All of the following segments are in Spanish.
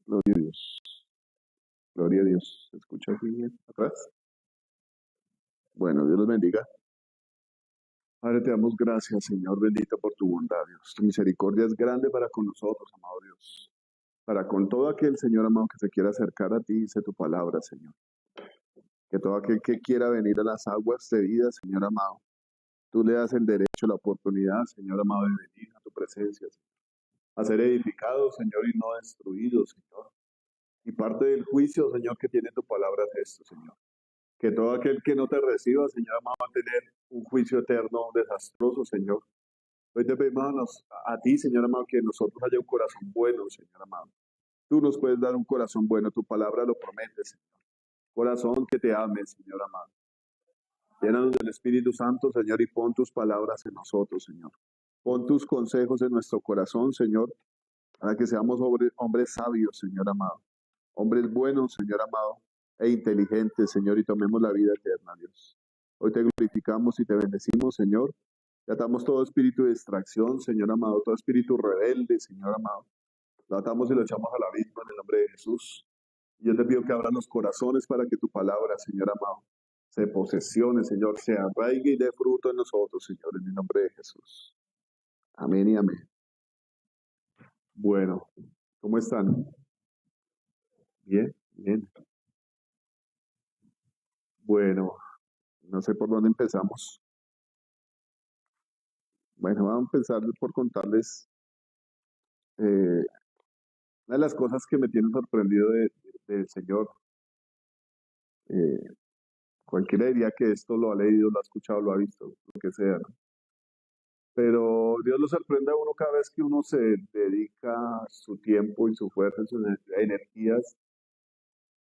Gloria a Dios. Gloria a Dios. ¿Se escucha aquí bien atrás? Bueno, Dios los bendiga. Padre, te damos gracias, Señor bendito, por tu bondad, Dios. Tu misericordia es grande para con nosotros, amado Dios. Para con todo aquel, Señor amado, que se quiera acercar a ti, dice tu palabra, Señor. Que todo aquel que quiera venir a las aguas de vida, Señor amado, tú le das el derecho, la oportunidad, Señor amado, de venir a tu presencia, Señor. A ser edificado, Señor, y no destruido, Señor. Y parte del juicio, Señor, que tiene tu palabra es esto, Señor. Que todo aquel que no te reciba, Señor amado, va a tener un juicio eterno desastroso, Señor. Hoy te pedimos a ti, Señor amado, que en nosotros haya un corazón bueno, Señor amado. Tú nos puedes dar un corazón bueno, tu palabra lo promete, Señor. Corazón que te ame, Señor amado. Llénanos del Espíritu Santo, Señor, y pon tus palabras en nosotros, Señor. Pon tus consejos en nuestro corazón, Señor, para que seamos hombres sabios, Señor amado. Hombres buenos, Señor amado, e inteligentes, Señor, y tomemos la vida eterna, Dios. Hoy te glorificamos y te bendecimos, Señor. Y atamos todo espíritu de distracción, Señor amado, todo espíritu rebelde, Señor amado. Lo atamos y lo echamos al abismo en el nombre de Jesús. Y yo te pido que abran los corazones para que tu palabra, Señor amado, se posesione, Señor, se arraigue y dé fruto en nosotros, Señor, en el nombre de Jesús. Amén y amén. Bueno, ¿cómo están? Bien, bien. Bueno, no sé por dónde empezamos. Bueno, vamos a empezar por contarles una de las cosas que me tienen sorprendido del Señor. Cualquiera diría que esto lo ha leído, lo ha escuchado, lo ha visto, lo que sea, ¿no? Pero Dios lo sorprende a uno cada vez que uno se dedica su tiempo y su fuerza y sus energías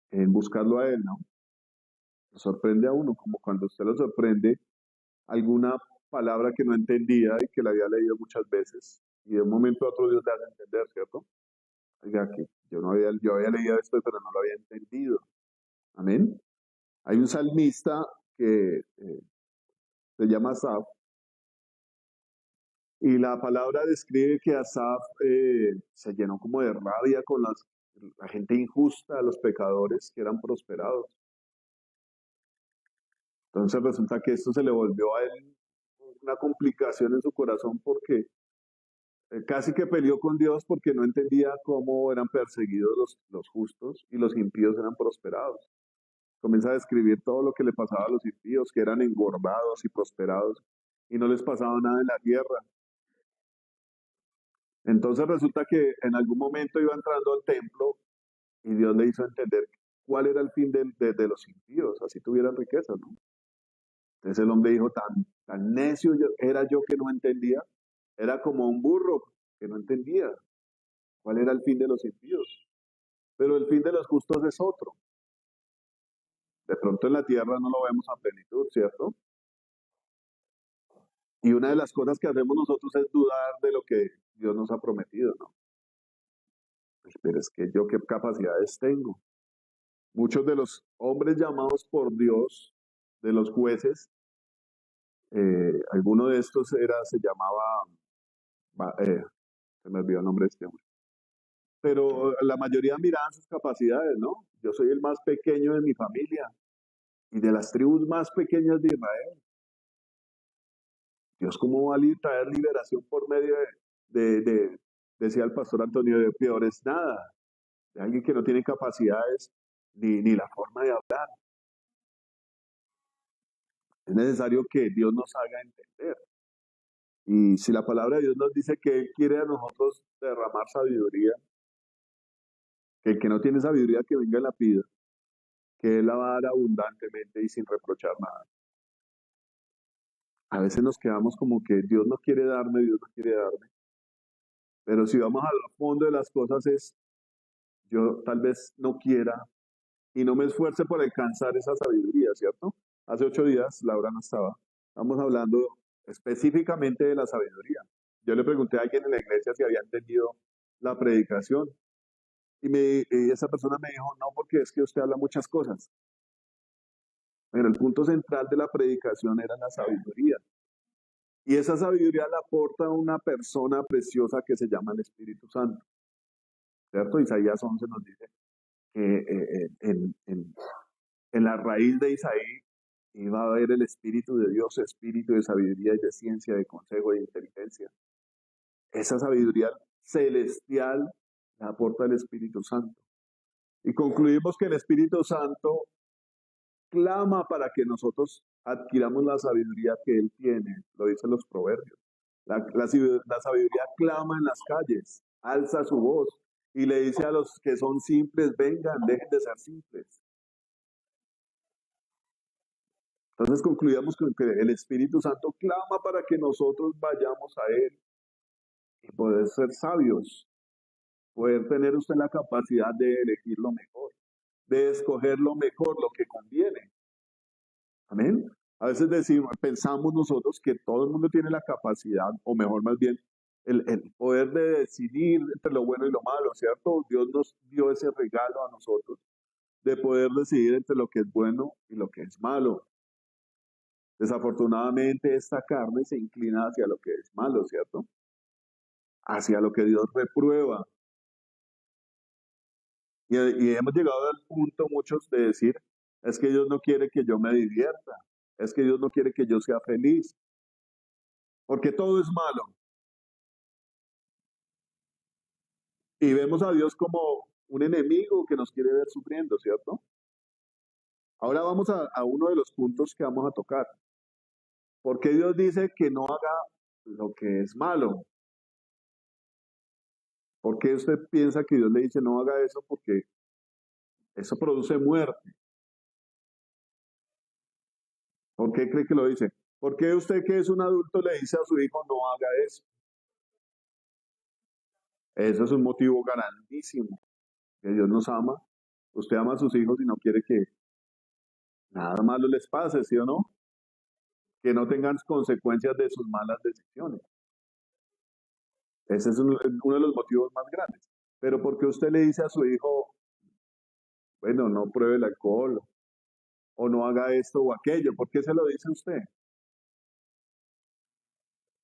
en buscarlo a Él, ¿no? Lo sorprende a uno, como cuando usted lo sorprende alguna palabra que no entendía y que la había leído muchas veces, y de un momento a otro Dios le hace entender, ¿cierto? Oiga, que yo había leído esto, pero no lo había entendido. Amén. Hay un salmista que se llama Asaf, y la palabra describe que Asaf se llenó como de rabia con la gente injusta, los pecadores que eran prosperados. Entonces resulta que esto se le volvió a él una complicación en su corazón porque casi que peleó con Dios porque no entendía cómo eran perseguidos los justos y los impíos eran prosperados. Comienza a describir todo lo que le pasaba a los impíos, que eran engordados y prosperados y no les pasaba nada en la tierra. Entonces resulta que en algún momento iba entrando al templo y Dios le hizo entender cuál era el fin de los impíos, así tuvieran riquezas, ¿no? Entonces el hombre dijo, tan necio era yo que no entendía, era como un burro que no entendía cuál era el fin de los impíos. Pero el fin de los justos es otro. De pronto en la tierra no lo vemos a plenitud, ¿cierto? Y una de las cosas que hacemos nosotros es dudar de lo que Dios nos ha prometido, ¿no? Pues, pero es que yo qué capacidades tengo. Muchos de los hombres llamados por Dios, de los jueces, alguno de estos se llamaba, se me olvidó el nombre de este hombre, pero la mayoría miraban sus capacidades, ¿no? Yo soy el más pequeño de mi familia y de las tribus más pequeñas de Israel. Dios, ¿cómo va a traer liberación por medio decía el pastor Antonio, de peor es nada, de alguien que no tiene capacidades ni la forma de hablar? Es necesario que Dios nos haga entender. Y si la palabra de Dios nos dice que Él quiere a nosotros derramar sabiduría, que el que no tiene sabiduría que venga y la pida, que Él la va a dar abundantemente y sin reprochar nada. A veces nos quedamos como que Dios no quiere darme, Dios no quiere darme. Pero si vamos al fondo de las cosas es, yo tal vez no quiera y no me esfuerce por alcanzar esa sabiduría, ¿cierto? Hace 8 días Laura no estaba. Estamos hablando específicamente de la sabiduría. Yo le pregunté a alguien en la iglesia si había entendido la predicación y esa persona me dijo, no, porque es que usted habla muchas cosas. Pero el punto central de la predicación era la sabiduría. Y esa sabiduría la aporta una persona preciosa que se llama el Espíritu Santo. ¿cierto? Isaías 11 nos dice que en la raíz de Isaí iba a haber el Espíritu de Dios, espíritu de sabiduría y de ciencia, de consejo y de inteligencia. Esa sabiduría celestial la aporta el Espíritu Santo. Y concluimos que el Espíritu Santo clama para que nosotros adquiramos la sabiduría que Él tiene, lo dicen los proverbios. La sabiduría clama en las calles, alza su voz y le dice a los que son simples, vengan, dejen de ser simples. Entonces concluíamos con que el Espíritu Santo clama para que nosotros vayamos a Él y poder ser sabios, poder tener usted la capacidad de elegir lo mejor, de escoger lo mejor, lo que conviene. Amén. A veces decimos, pensamos nosotros que todo el mundo tiene la capacidad, o mejor más bien, el poder de decidir entre lo bueno y lo malo, ¿cierto? Dios nos dio ese regalo a nosotros de poder decidir entre lo que es bueno y lo que es malo. Desafortunadamente esta carne se inclina hacia lo que es malo, ¿cierto? Hacia lo que Dios reprueba. Y hemos llegado al punto muchos de decir, es que Dios no quiere que yo me divierta, es que Dios no quiere que yo sea feliz, porque todo es malo. Y vemos a Dios como un enemigo que nos quiere ver sufriendo, ¿cierto? Ahora vamos a uno de los puntos que vamos a tocar. ¿Por qué Dios dice que no haga lo que es malo? ¿Por qué usted piensa que Dios le dice no haga eso? Porque eso produce muerte. ¿Por qué cree que lo dice? ¿Por qué usted que es un adulto le dice a su hijo no haga eso? Eso es un motivo grandísimo. Que Dios nos ama. Usted ama a sus hijos y no quiere que nada malo les pase, ¿sí o no? Que no tengan consecuencias de sus malas decisiones. Ese es uno de los motivos más grandes. Pero ¿por qué usted le dice a su hijo, bueno, no pruebe el alcohol o no haga esto o aquello? ¿Por qué se lo dice usted?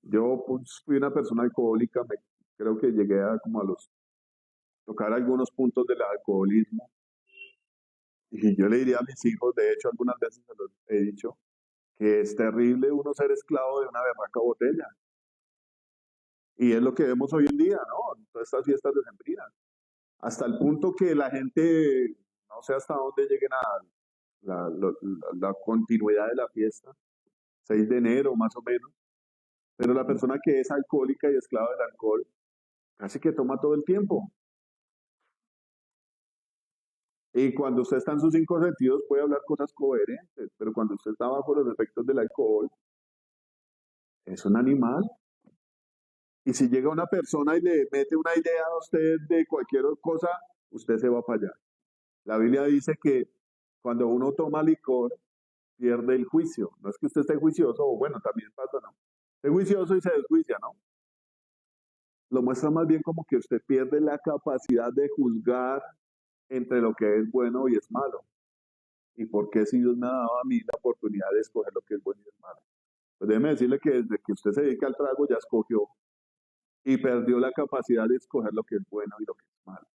Yo pues, fui una persona alcohólica, creo que llegué a como a los tocar algunos puntos del alcoholismo. Y yo le diría a mis hijos, de hecho algunas veces se los he dicho, que es terrible uno ser esclavo de una berraca botella. Y es lo que vemos hoy en día, ¿no? Todas estas fiestas decembrinas. Hasta el punto que la gente, no sé hasta dónde lleguen a la continuidad de la fiesta, 6 de enero más o menos, pero la persona que es alcohólica y esclava del alcohol, casi que toma todo el tiempo. Y cuando usted está en sus 5 sentidos puede hablar cosas coherentes, pero cuando usted está bajo los efectos del alcohol, es un animal. Y si llega una persona y le mete una idea a usted de cualquier cosa, usted se va para allá. La Biblia dice que cuando uno toma licor, pierde el juicio. No es que usted esté juicioso, o bueno, también pasa, ¿no? Esté juicioso y se desjuicia, ¿no? Lo muestra más bien como que usted pierde la capacidad de juzgar entre lo que es bueno y es malo. ¿Y por qué si Dios me ha dado a mí la oportunidad de escoger lo que es bueno y es malo? Pues déjeme decirle que desde que usted se dedica al trago ya escogió y perdió la capacidad de escoger lo que es bueno y lo que es malo.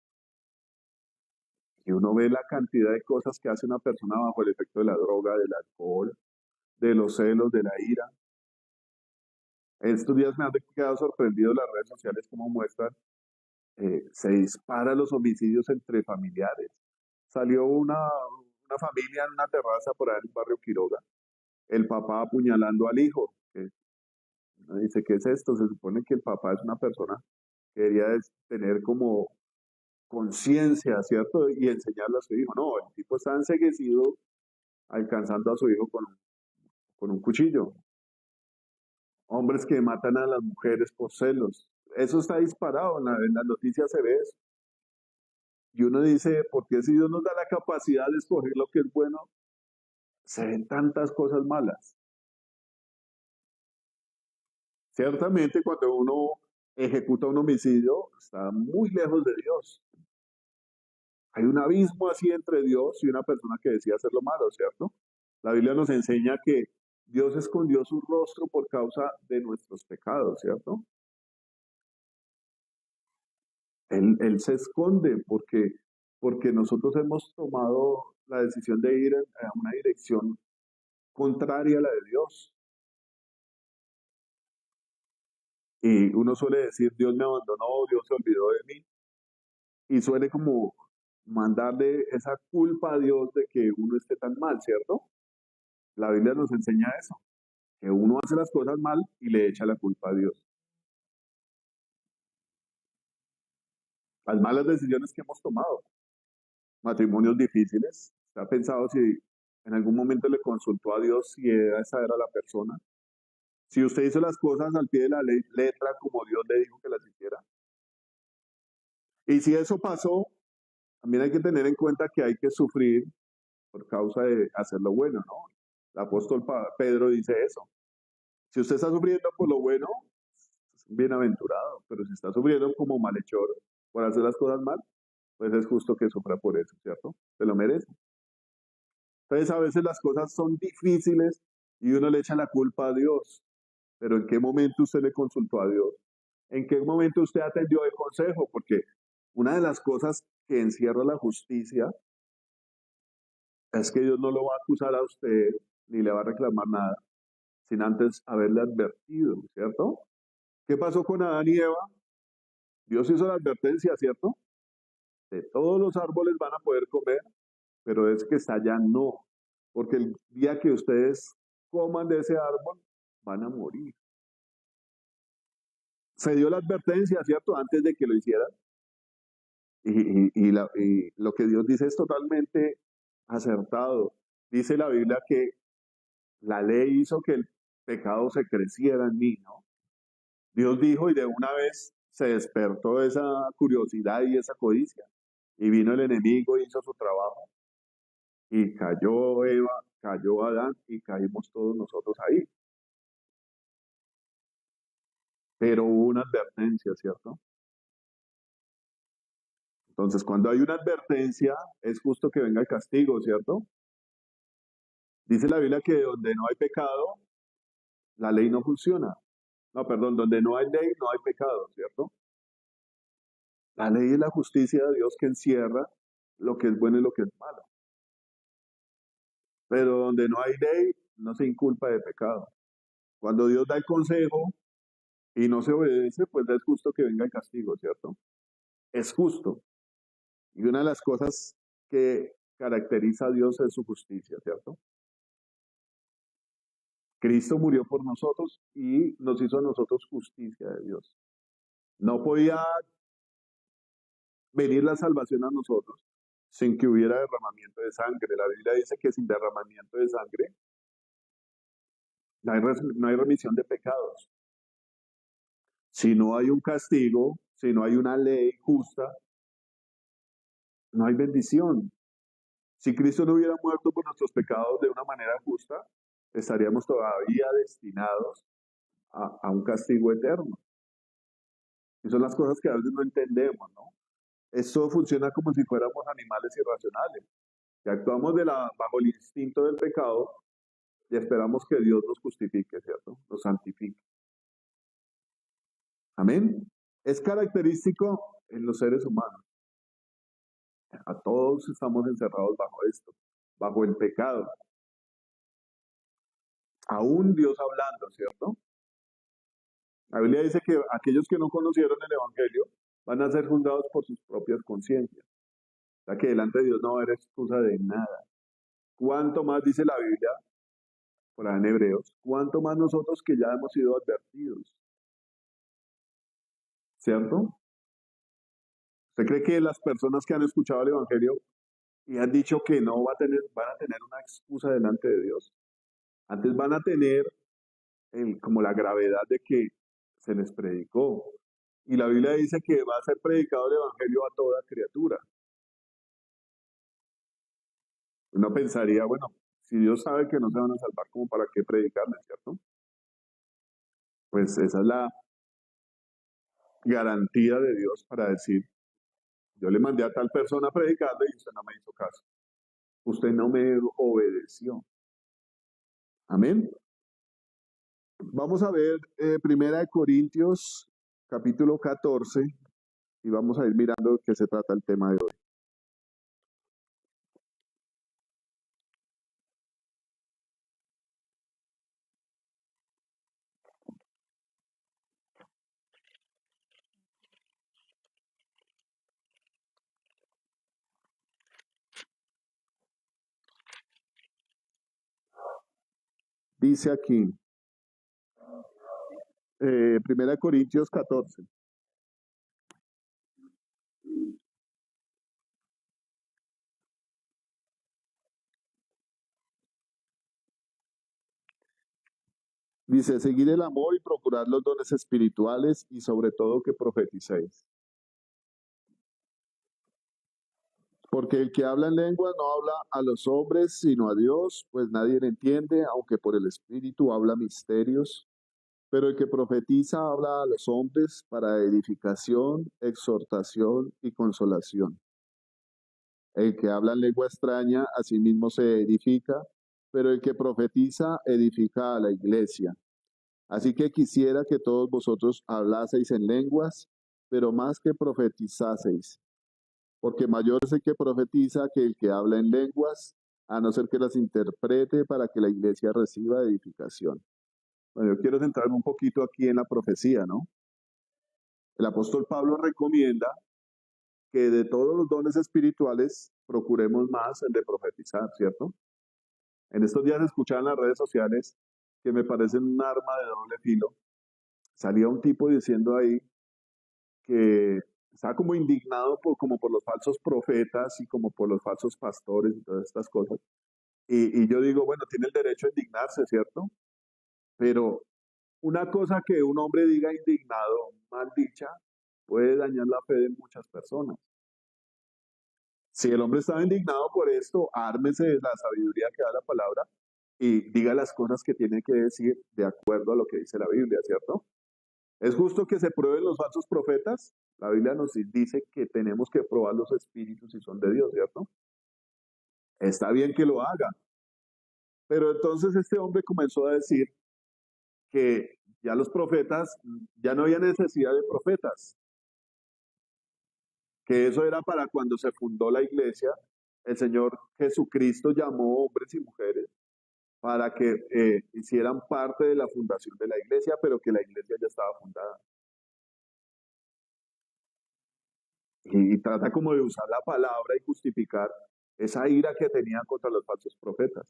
Y uno ve la cantidad de cosas que hace una persona bajo el efecto de la droga, del alcohol, de los celos, de la ira. Estos días me han quedado sorprendido las redes sociales como muestran, se disparan los homicidios entre familiares. Salió una familia en una terraza por ahí en el barrio Quiroga, el papá apuñalando al hijo. Uno dice, ¿qué es esto? Se supone que el papá es una persona que debería tener como conciencia, ¿cierto? Y enseñarle a su hijo. No, el tipo está enseguecido alcanzando a su hijo con un cuchillo. Hombres que matan a las mujeres por celos. Eso está disparado, en las noticias se ve eso. Y uno dice, ¿por qué si Dios nos da la capacidad de escoger lo que es bueno, se ven tantas cosas malas? Ciertamente cuando uno ejecuta un homicidio, está muy lejos de Dios. Hay un abismo así entre Dios y una persona que decía hacer lo malo, ¿cierto? La Biblia nos enseña que Dios escondió su rostro por causa de nuestros pecados, ¿cierto? Él se esconde porque nosotros hemos tomado la decisión de ir a una dirección contraria a la de Dios. Y uno suele decir, Dios me abandonó, Dios se olvidó de mí. Y suele como mandarle esa culpa a Dios de que uno esté tan mal, ¿cierto? La Biblia nos enseña eso, que uno hace las cosas mal y le echa la culpa a Dios. Las malas decisiones que hemos tomado, matrimonios difíciles, ¿se ha pensado si en algún momento le consultó a Dios si esa era la persona? Si usted hizo las cosas al pie de la letra como Dios le dijo que las hiciera. Y si eso pasó, también hay que tener en cuenta que hay que sufrir por causa de hacer lo bueno, ¿no? El apóstol Pedro dice eso. Si usted está sufriendo por lo bueno, es bienaventurado, pero si está sufriendo como malhechor por hacer las cosas mal, pues es justo que sufra por eso, ¿cierto? Se lo merece. Entonces a veces las cosas son difíciles y uno le echa la culpa a Dios, pero ¿en qué momento usted le consultó a Dios? ¿En qué momento usted atendió el consejo? Porque una de las cosas que encierra la justicia es que Dios no lo va a acusar a usted ni le va a reclamar nada sin antes haberle advertido, ¿cierto? ¿Qué pasó con Adán y Eva? Dios hizo la advertencia, ¿cierto? De todos los árboles van a poder comer, pero es que está allá no, porque el día que ustedes coman de ese árbol, van a morir. Se dio la advertencia, ¿cierto? Antes de que lo hicieran. Y lo que Dios dice es totalmente acertado. Dice la Biblia que la ley hizo que el pecado se creciera en mí, ¿no? Dios dijo y de una vez se despertó esa curiosidad y esa codicia. Y vino el enemigo, hizo su trabajo y cayó Eva, cayó Adán y caímos todos nosotros ahí. Pero hubo una advertencia, ¿cierto? Entonces, cuando hay una advertencia, es justo que venga el castigo, ¿cierto? Dice la Biblia que donde no hay pecado, la ley no funciona. No, perdón, donde no hay ley, no hay pecado, ¿cierto? La ley es la justicia de Dios que encierra lo que es bueno y lo que es malo. Pero donde no hay ley, no se inculpa de pecado. Cuando Dios da el consejo y no se obedece, pues es justo que venga el castigo, ¿cierto? Es justo. Y una de las cosas que caracteriza a Dios es su justicia, ¿cierto? Cristo murió por nosotros y nos hizo a nosotros justicia de Dios. No podía venir la salvación a nosotros sin que hubiera derramamiento de sangre. La Biblia dice que sin derramamiento de sangre no hay remisión de pecados. Si no hay un castigo, si no hay una ley justa, no hay bendición. Si Cristo no hubiera muerto por nuestros pecados de una manera justa, estaríamos todavía destinados a un castigo eterno. Y son las cosas que a veces no entendemos, ¿no? Esto funciona como si fuéramos animales irracionales, que actuamos bajo el instinto del pecado y esperamos que Dios nos justifique, ¿cierto? Nos santifique. Amén. Es característico en los seres humanos. A todos estamos encerrados bajo esto, bajo el pecado. Aún Dios hablando, ¿cierto? La Biblia dice que aquellos que no conocieron el Evangelio van a ser juzgados por sus propias conciencias. O sea que delante de Dios no va a haber excusa de nada. ¿Cuánto más dice la Biblia, por ahí en Hebreos, cuánto más nosotros que ya hemos sido advertidos? ¿Cierto? ¿Usted cree que las personas que han escuchado el Evangelio y han dicho que no van a tener una excusa delante de Dios? Antes van a tener como la gravedad de que se les predicó. Y la Biblia dice que va a ser predicado el Evangelio a toda criatura. Uno pensaría, bueno, si Dios sabe que no se van a salvar, ¿como para qué predicarles, cierto? Pues esa es la garantía de Dios para decir, yo le mandé a tal persona a predicarle y usted no me hizo caso. Usted no me obedeció. Amén. Vamos a ver Primera de Corintios, capítulo 14. y vamos a ir mirando de qué se trata el tema de hoy. Dice aquí, 1 Corintios 14. Dice, seguid el amor y procurad los dones espirituales y sobre todo que profeticéis. Porque el que habla en lengua no habla a los hombres sino a Dios, pues nadie le entiende, aunque por el Espíritu habla misterios. Pero el que profetiza habla a los hombres para edificación, exhortación y consolación. El que habla en lengua extraña a sí mismo se edifica, pero el que profetiza edifica a la iglesia. Así que quisiera que todos vosotros hablaseis en lenguas, pero más que profetizaseis, porque mayor es el que profetiza que el que habla en lenguas, a no ser que las interprete para que la iglesia reciba edificación. Bueno, yo quiero centrarme un poquito aquí en la profecía, ¿no? El apóstol Pablo recomienda que de todos los dones espirituales procuremos más el de profetizar, ¿cierto? En estos días escuchaba en las redes sociales que me parecen un arma de doble filo. Salía un tipo diciendo ahí que estaba como indignado como por los falsos profetas y como por los falsos pastores y todas estas cosas. Y yo digo, bueno, tiene el derecho a indignarse, ¿cierto? Pero una cosa que un hombre diga indignado, mal dicha, puede dañar la fe de muchas personas. Si el hombre estaba indignado por esto, ármese de la sabiduría que da la palabra y diga las cosas que tiene que decir de acuerdo a lo que dice la Biblia, ¿cierto? ¿Es justo que se prueben los falsos profetas? La Biblia nos dice que tenemos que probar los espíritus si son de Dios, ¿cierto? Está bien que lo haga. Pero entonces este hombre comenzó a decir que ya los profetas, ya no había necesidad de profetas, que eso era para cuando se fundó la iglesia, el Señor Jesucristo llamó hombres y mujeres para que hicieran parte de la fundación de la iglesia, pero que la iglesia ya estaba fundada. Y trata como de usar la palabra y justificar esa ira que tenían contra los falsos profetas,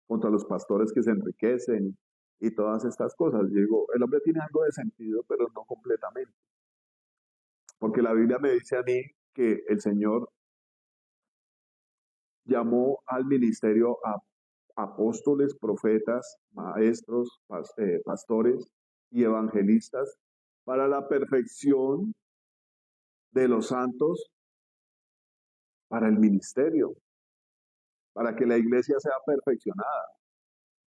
contra los pastores que se enriquecen y todas estas cosas. Yo digo, el hombre tiene algo de sentido, pero no completamente. Porque la Biblia me dice a mí que el Señor llamó al ministerio a apóstoles, profetas, maestros, pastores y evangelistas para la perfección de los santos, para el ministerio, para que la iglesia sea perfeccionada.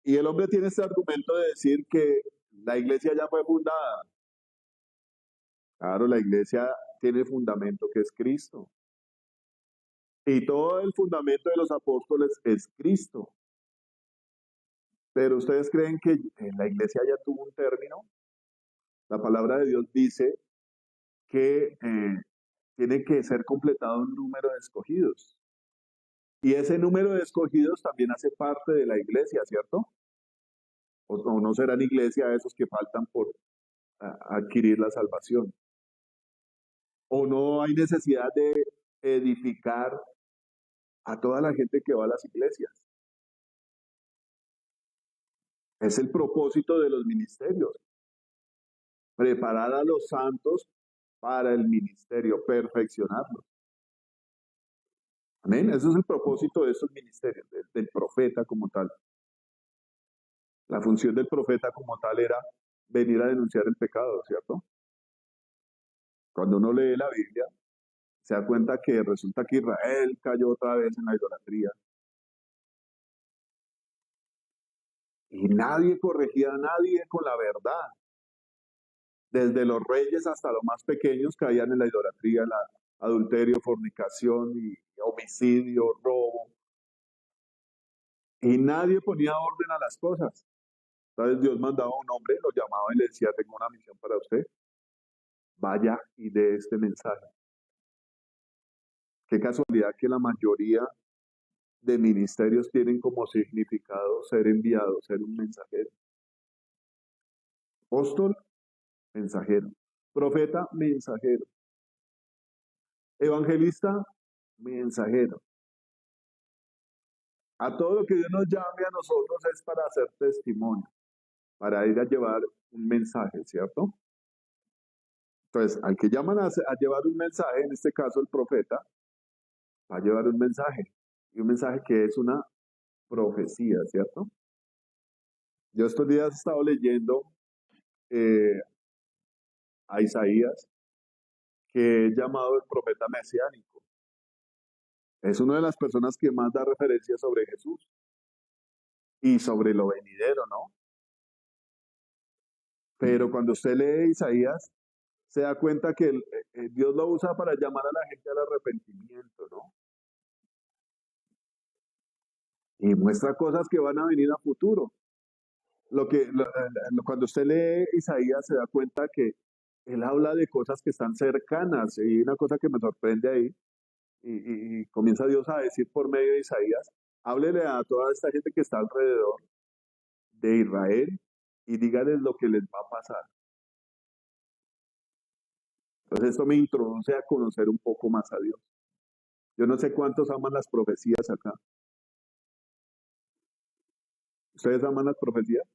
Y el hombre tiene este argumento de decir que la iglesia ya fue fundada. Claro, la iglesia tiene fundamento que es Cristo. Y todo el fundamento de los apóstoles es Cristo. Pero ustedes creen que la iglesia ya tuvo un término. La palabra de Dios dice que tiene que ser completado un número de escogidos. Y ese número de escogidos también hace parte de la iglesia, ¿cierto? O no serán iglesia esos que faltan por adquirir la salvación. O no hay necesidad de edificar a toda la gente que va a las iglesias. Es el propósito de los ministerios. Preparar a los santos para el ministerio, perfeccionarlos. Amén. Ese es el propósito de esos ministerios, del profeta como tal. La función del profeta como tal era venir a denunciar el pecado, ¿cierto? Cuando uno lee la Biblia, se da cuenta que resulta que Israel cayó otra vez en la idolatría. Y nadie corregía a nadie con la verdad. Desde los reyes hasta los más pequeños caían en la idolatría, la adulterio, fornicación, y homicidio, robo. Y nadie ponía orden a las cosas. Entonces Dios mandaba a un hombre, lo llamaba y le decía, tengo una misión para usted. vaya y dé este mensaje. Qué casualidad que la mayoría de ministerios tienen como significado ser enviado, ser un mensajero. Apóstol, mensajero. Profeta, mensajero. Evangelista, mensajero. A todo lo que Dios nos llame a nosotros es para hacer testimonio, para ir a llevar un mensaje, ¿cierto? Entonces, al que llaman a llevar un mensaje, en este caso el profeta, va a llevar un mensaje. Y un mensaje que es una profecía, ¿cierto? Yo estos días he estado leyendo eh, a Isaías, que es llamado el profeta mesiánico. Es una de las personas que más da referencia sobre Jesús y sobre lo venidero, ¿no? Pero cuando usted lee Isaías, se da cuenta que Dios lo usa para llamar a la gente al arrepentimiento, ¿no? Y muestra cosas que van a venir a futuro. Cuando usted lee Isaías, se da cuenta que él habla de cosas que están cercanas. Y una cosa que me sorprende ahí, y comienza Dios a decir por medio de Isaías, háblele a toda esta gente que está alrededor de Israel y díganles lo que les va a pasar. Entonces esto me introduce a conocer un poco más a Dios. Yo no sé cuántos aman las profecías acá. ¿Ustedes aman las profecías?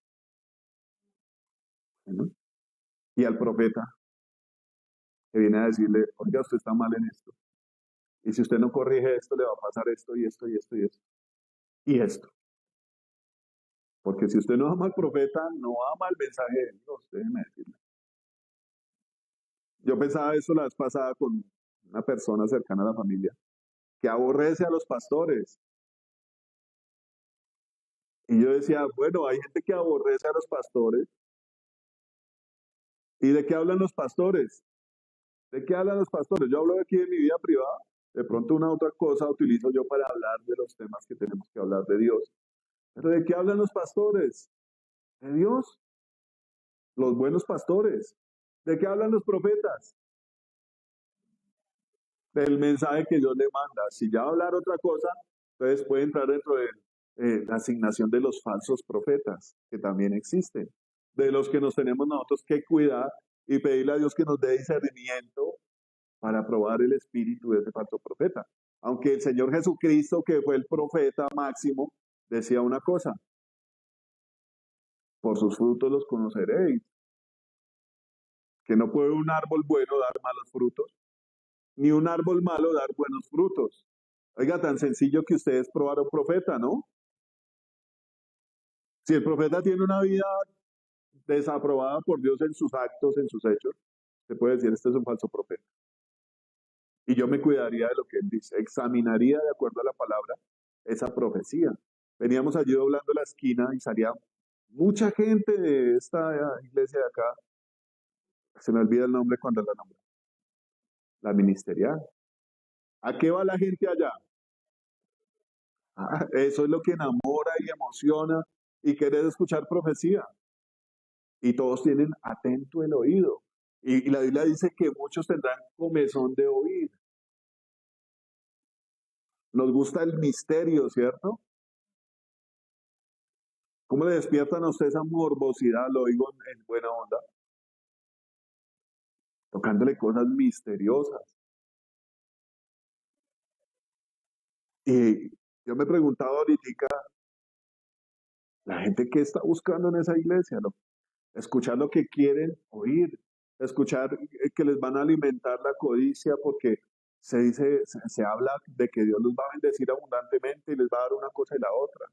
¿No? Y al profeta que viene a decirle, oiga, usted está mal en esto. Y si usted no corrige esto, le va a pasar esto y esto y esto y esto. Y esto. Porque si usted no ama al profeta, no ama el mensaje de Dios, déjeme decirle. Yo pensaba eso la vez pasada con una persona cercana a la familia, que aborrece a los pastores. Y yo decía, bueno, hay gente que aborrece a los pastores. ¿Y de qué hablan los pastores? ¿De qué hablan los pastores? Yo hablo aquí de mi vida privada. De pronto una otra cosa utilizo yo para hablar de los temas que tenemos que hablar de Dios. Pero ¿de qué hablan los pastores? De Dios, los buenos pastores. ¿De qué hablan los profetas? Del mensaje que Dios le manda. Si ya va a hablar otra cosa, entonces puede entrar dentro de la asignación de los falsos profetas, que también existen, de los que nos tenemos nosotros que cuidar y pedirle a Dios que nos dé discernimiento para probar el espíritu de ese falso profeta. Aunque el Señor Jesucristo, que fue el profeta máximo, decía una cosa, por sus frutos los conoceréis, que no puede un árbol bueno dar malos frutos, ni un árbol malo dar buenos frutos. Oiga, tan sencillo que ustedes probar a un profeta, ¿no? Si el profeta tiene una vida desaprobada por Dios en sus actos, en sus hechos, se puede decir, este es un falso profeta. Y yo me cuidaría de lo que él dice, examinaría de acuerdo a la palabra esa profecía. Veníamos allí doblando la esquina y salía mucha gente de esta iglesia de acá, se me olvida el nombre cuando la nombra, la ministerial. ¿A qué va la gente allá? Ah, eso es lo que enamora y emociona y querés escuchar profecía. Y todos tienen atento el oído. Y la Biblia dice que muchos tendrán comezón de oír. Nos gusta el misterio, ¿cierto? ¿Cómo le despiertan a usted esa morbosidad? Lo digo en buena onda. Tocándole cosas misteriosas. Y yo me preguntaba ahorita, la gente que está buscando en esa iglesia, ¿no? Escuchar lo que quieren oír, escuchar que les van a alimentar la codicia porque se dice, se habla de que Dios los va a bendecir abundantemente y les va a dar una cosa y la otra.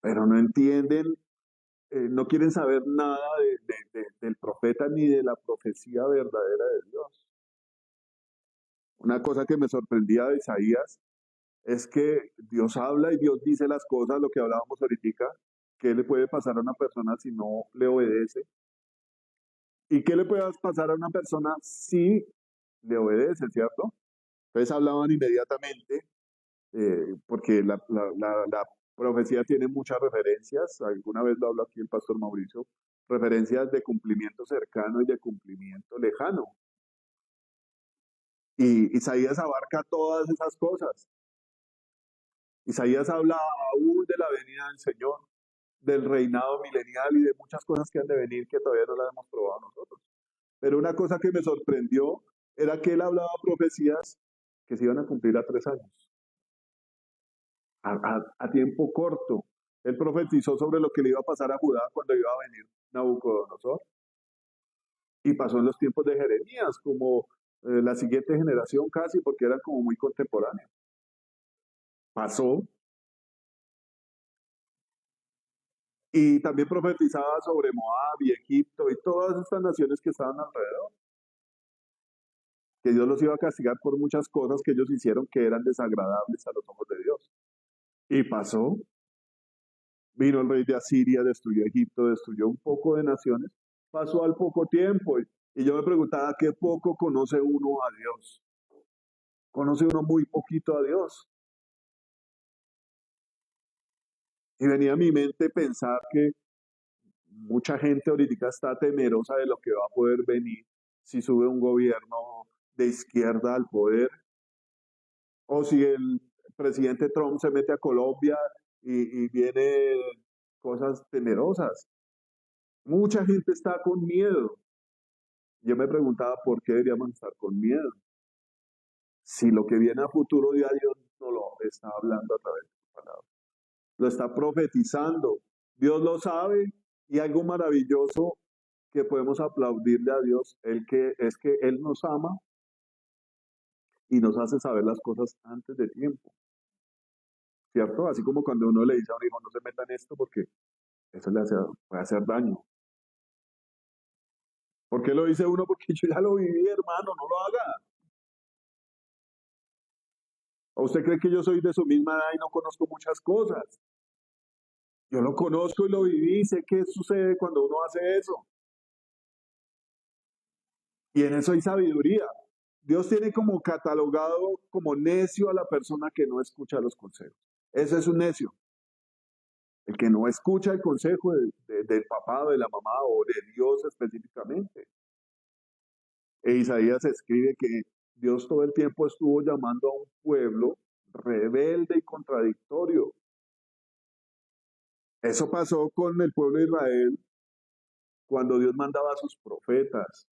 Pero no entienden, no quieren saber nada del profeta ni de la profecía verdadera de Dios. Una cosa que me sorprendía de Isaías es que Dios habla y Dios dice las cosas, lo que hablábamos ahorita, ¿qué le puede pasar a una persona si no le obedece? ¿Y qué le puede pasar a una persona si le obedece, cierto? Entonces hablaban inmediatamente, porque la profecía tiene muchas referencias, alguna vez lo habló aquí el pastor Mauricio, referencias de cumplimiento cercano y de cumplimiento lejano. Y Isaías abarca todas esas cosas. Isaías habla aún de la venida del Señor, del reinado milenial y de muchas cosas que han de venir que todavía no las hemos probado nosotros. Pero una cosa que me sorprendió era que él hablaba profecías que se iban a cumplir a 3 años, a tiempo corto. Él profetizó sobre lo que le iba a pasar a Judá cuando iba a venir Nabucodonosor. Y pasó en los tiempos de Jeremías, como la siguiente generación casi, porque eran como muy contemporáneos. Pasó. Y también profetizaba sobre Moab y Egipto y todas estas naciones que estaban alrededor, que Dios los iba a castigar por muchas cosas que ellos hicieron que eran desagradables a los ojos de Dios. Y pasó. Vino el rey de Asiria, destruyó Egipto, destruyó un poco de naciones. Pasó al poco tiempo. Y yo me preguntaba, ¿qué poco conoce uno a Dios? Conoce uno muy poquito a Dios. Y venía a mi mente pensar que mucha gente ahorita está temerosa de lo que va a poder venir si sube un gobierno de izquierda al poder, o si el presidente Trump se mete a Colombia y viene cosas temerosas. Mucha gente está con miedo. Yo me preguntaba por qué deberíamos estar con miedo. Si lo que viene a futuro ya Dios no lo está hablando a través de su palabra, lo está profetizando. Dios lo sabe, y algo maravilloso que podemos aplaudirle a Dios es que Él nos ama y nos hace saber las cosas antes de tiempo, ¿cierto? Así como cuando uno le dice a un hijo, no se meta en esto porque eso puede hacer daño. ¿Por qué lo dice uno? Porque yo ya lo viví, hermano, no lo haga. ¿O usted cree que yo soy de su misma edad y no conozco muchas cosas? Yo lo conozco y lo viví, sé qué sucede cuando uno hace eso. Y en eso hay sabiduría. Dios tiene como catalogado como necio a la persona que no escucha los consejos. Ese es un necio. El que no escucha el consejo del papá, de la mamá o de Dios específicamente. E Isaías escribe que Dios todo el tiempo estuvo llamando a un pueblo rebelde y contradictorio. Eso pasó con el pueblo de Israel cuando Dios mandaba a sus profetas.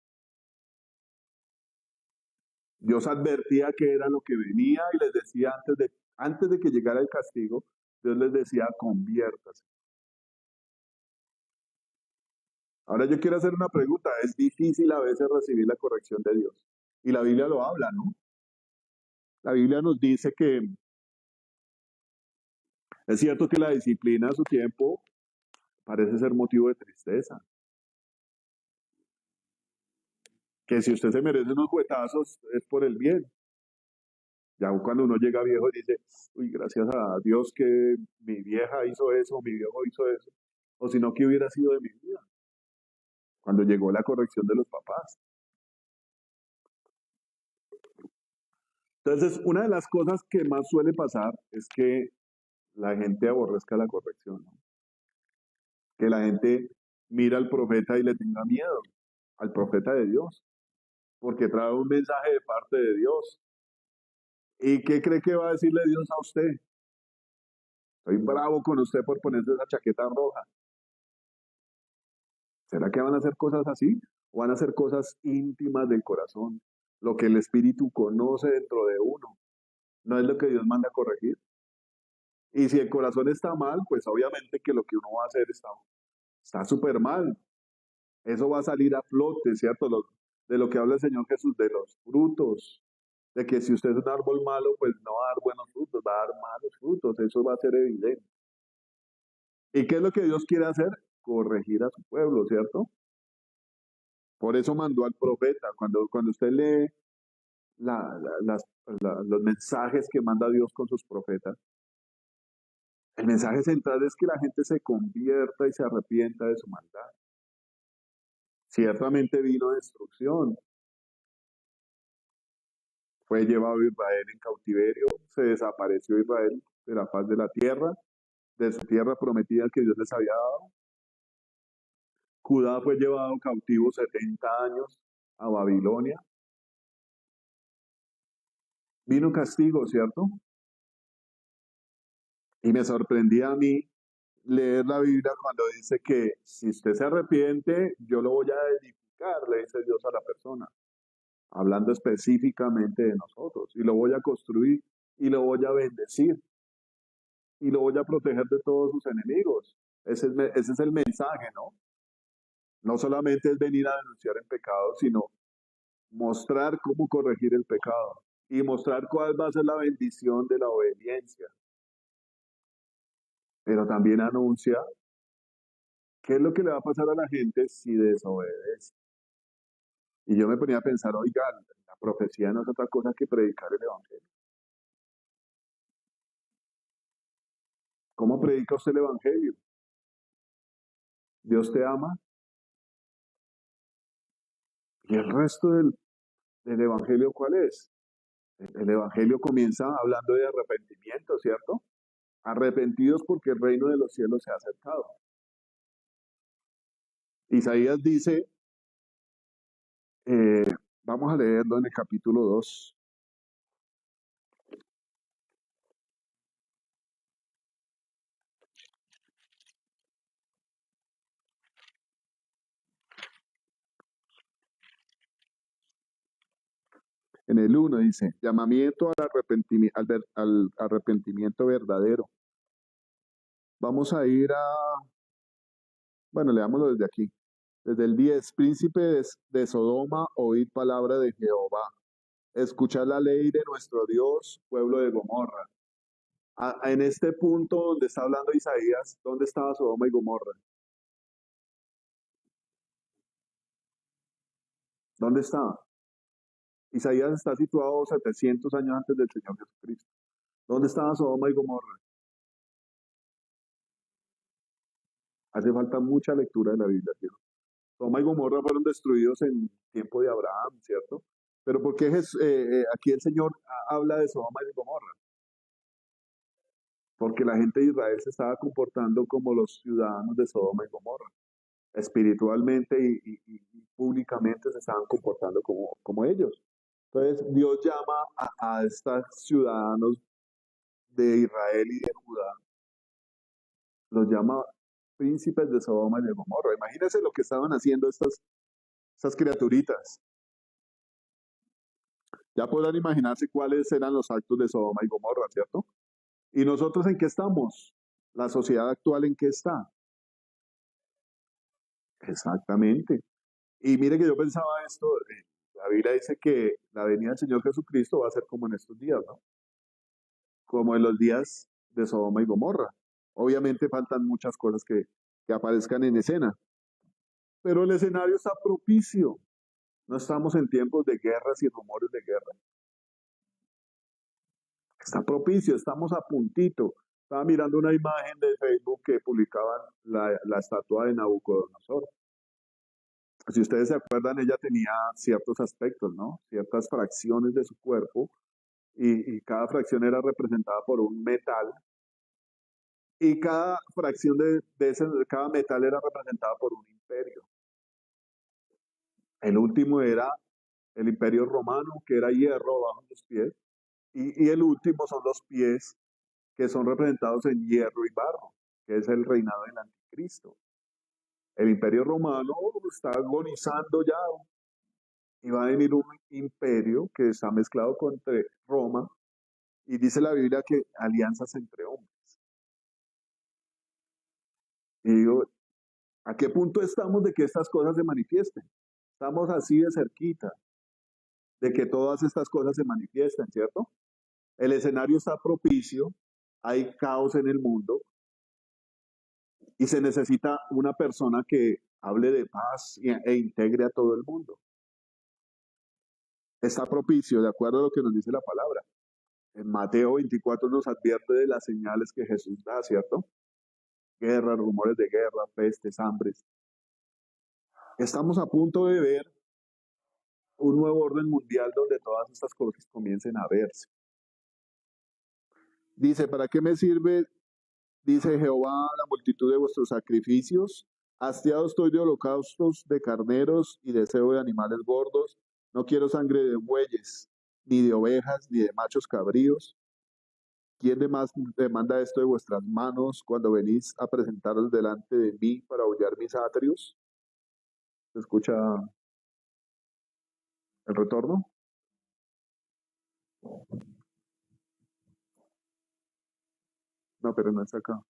Dios advertía que era lo que venía y les decía antes de que llegara el castigo, Dios les decía, conviértase. Ahora yo quiero hacer una pregunta. Es difícil a veces recibir la corrección de Dios. Y la Biblia lo habla, ¿no? La Biblia nos dice que es cierto que la disciplina a su tiempo parece ser motivo de tristeza. Que si usted se merece unos juetazos es por el bien. Ya cuando uno llega viejo dice, uy, gracias a Dios que mi vieja hizo eso, mi viejo hizo eso. O si no, ¿qué hubiera sido de mi vida? Cuando llegó la corrección de los papás. Entonces, una de las cosas que más suele pasar es que la gente aborrezca la corrección, ¿no? Que la gente mira al profeta y le tenga miedo, al profeta de Dios, porque trae un mensaje de parte de Dios. ¿Y qué cree que va a decirle Dios a usted? Estoy bravo con usted por ponerse esa chaqueta roja. ¿Será que van a hacer cosas así? ¿O van a hacer cosas íntimas del corazón? Lo que el Espíritu conoce dentro de uno. No es lo que Dios manda a corregir. Y si el corazón está mal, pues obviamente que lo que uno va a hacer está súper mal. Eso va a salir a flote, ¿cierto? De lo que habla el Señor Jesús, de los frutos. De que si usted es un árbol malo, pues no va a dar buenos frutos, va a dar malos frutos. Eso va a ser evidente. ¿Y qué es lo que Dios quiere hacer? Corregir a su pueblo, ¿cierto? Por eso mandó al profeta. Cuando usted lee los mensajes que manda Dios con sus profetas, el mensaje central es que la gente se convierta y se arrepienta de su maldad. Ciertamente vino destrucción. Fue llevado Israel en cautiverio, se desapareció Israel de la faz de la tierra, de su tierra prometida que Dios les había dado. Judá fue llevado cautivo 70 años a Babilonia. Vino castigo, ¿cierto? Y me sorprendía a mí leer la Biblia cuando dice que si usted se arrepiente, yo lo voy a edificar, le dice Dios a la persona, hablando específicamente de nosotros, y lo voy a construir, y lo voy a bendecir, y lo voy a proteger de todos sus enemigos. Ese es el mensaje, ¿no? No solamente es venir a denunciar el pecado, sino mostrar cómo corregir el pecado y mostrar cuál va a ser la bendición de la obediencia. Pero también anuncia qué es lo que le va a pasar a la gente si desobedece. Y yo me ponía a pensar, oiga, la profecía no es otra cosa que predicar el Evangelio. ¿Cómo predica usted el Evangelio? Dios te ama. ¿Y el resto del Evangelio cuál es? El Evangelio comienza hablando de arrepentimiento, ¿cierto? Arrepentidos porque el reino de los cielos se ha acercado. Isaías dice, eh, vamos a leerlo en el capítulo 2. En el 1 dice, llamamiento al arrepentimiento verdadero. Vamos a ir bueno, leámoslo desde aquí. Desde el 10, príncipes de Sodoma, oíd palabra de Jehová. Escuchad la ley de nuestro Dios, pueblo de Gomorra. En este punto donde está hablando Isaías, ¿dónde estaba Sodoma y Gomorra? ¿Dónde estaba? Isaías está situado 700 años antes del Señor Jesucristo. ¿Dónde estaba Sodoma y Gomorra? Hace falta mucha lectura de la Biblia, ¿cierto? Sodoma y Gomorra fueron destruidos en tiempo de Abraham, ¿cierto? Pero ¿por qué aquí el Señor habla de Sodoma y Gomorra? Porque la gente de Israel se estaba comportando como los ciudadanos de Sodoma y Gomorra. Espiritualmente y públicamente se estaban comportando como ellos. Entonces Dios llama a estos ciudadanos de Israel y de Judá, los llama príncipes de Sodoma y de Gomorra. Imagínense lo que estaban haciendo estas criaturitas. Ya podrán imaginarse cuáles eran los actos de Sodoma y Gomorra, ¿cierto? ¿Y nosotros en qué estamos? ¿La sociedad actual en qué está? Exactamente. Y mire que yo pensaba esto, la Biblia dice que la venida del Señor Jesucristo va a ser como en estos días, ¿no? Como en los días de Sodoma y Gomorra. Obviamente faltan muchas cosas que aparezcan en escena, pero el escenario está propicio. No estamos en tiempos de guerras y rumores de guerra. Está propicio, estamos a puntito. Estaba mirando una imagen de Facebook que publicaban la estatua de Nabucodonosor. Si ustedes se acuerdan, ella tenía ciertos aspectos, ¿no? Ciertas fracciones de su cuerpo y cada fracción era representada por un metal y cada fracción de cada metal era representada por un imperio. El último era el imperio romano, que era hierro bajo los pies, y el último son los pies que son representados en hierro y barro, que es el reinado del anticristo. El imperio romano está agonizando ya y va a venir un imperio que está mezclado con Roma y dice la Biblia que alianzas entre hombres. Y digo, ¿a qué punto estamos de que estas cosas se manifiesten? Estamos así de cerquita de que todas estas cosas se manifiesten, ¿cierto? El escenario está propicio, hay caos en el mundo y se necesita una persona que hable de paz e integre a todo el mundo. Está propicio, de acuerdo a lo que nos dice la palabra. En Mateo 24 nos advierte de las señales que Jesús da, ¿cierto? Guerras, rumores de guerra, pestes, hambres. Estamos a punto de ver un nuevo orden mundial donde todas estas cosas comiencen a verse. Dice, ¿para qué me sirve, dice Jehová, la multitud de vuestros sacrificios Hastiado estoy de holocaustos, de carneros y deseo de animales gordos. No quiero sangre de bueyes, ni de ovejas, ni de machos cabríos. ¿Quién demás demanda esto de vuestras manos cuando venís a presentaros delante de mí para hollar mis atrios? ¿Se escucha el retorno? No, pero no está acá.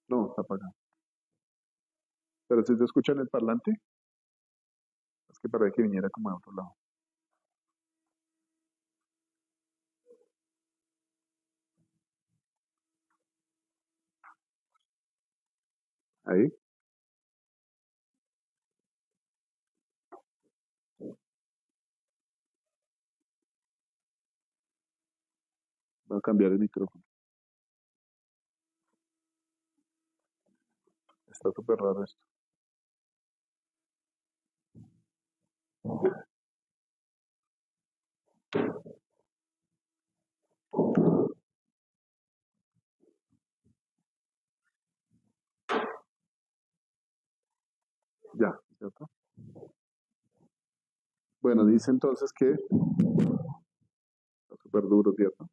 No, está para acá. Pero si se escucha en el parlante, es que para que viniera como de otro lado. Ahí, va a cambiar el micrófono. Está súper raro esto. Ya, ¿cierto? Bueno, dice entonces que está súper duro, ¿cierto?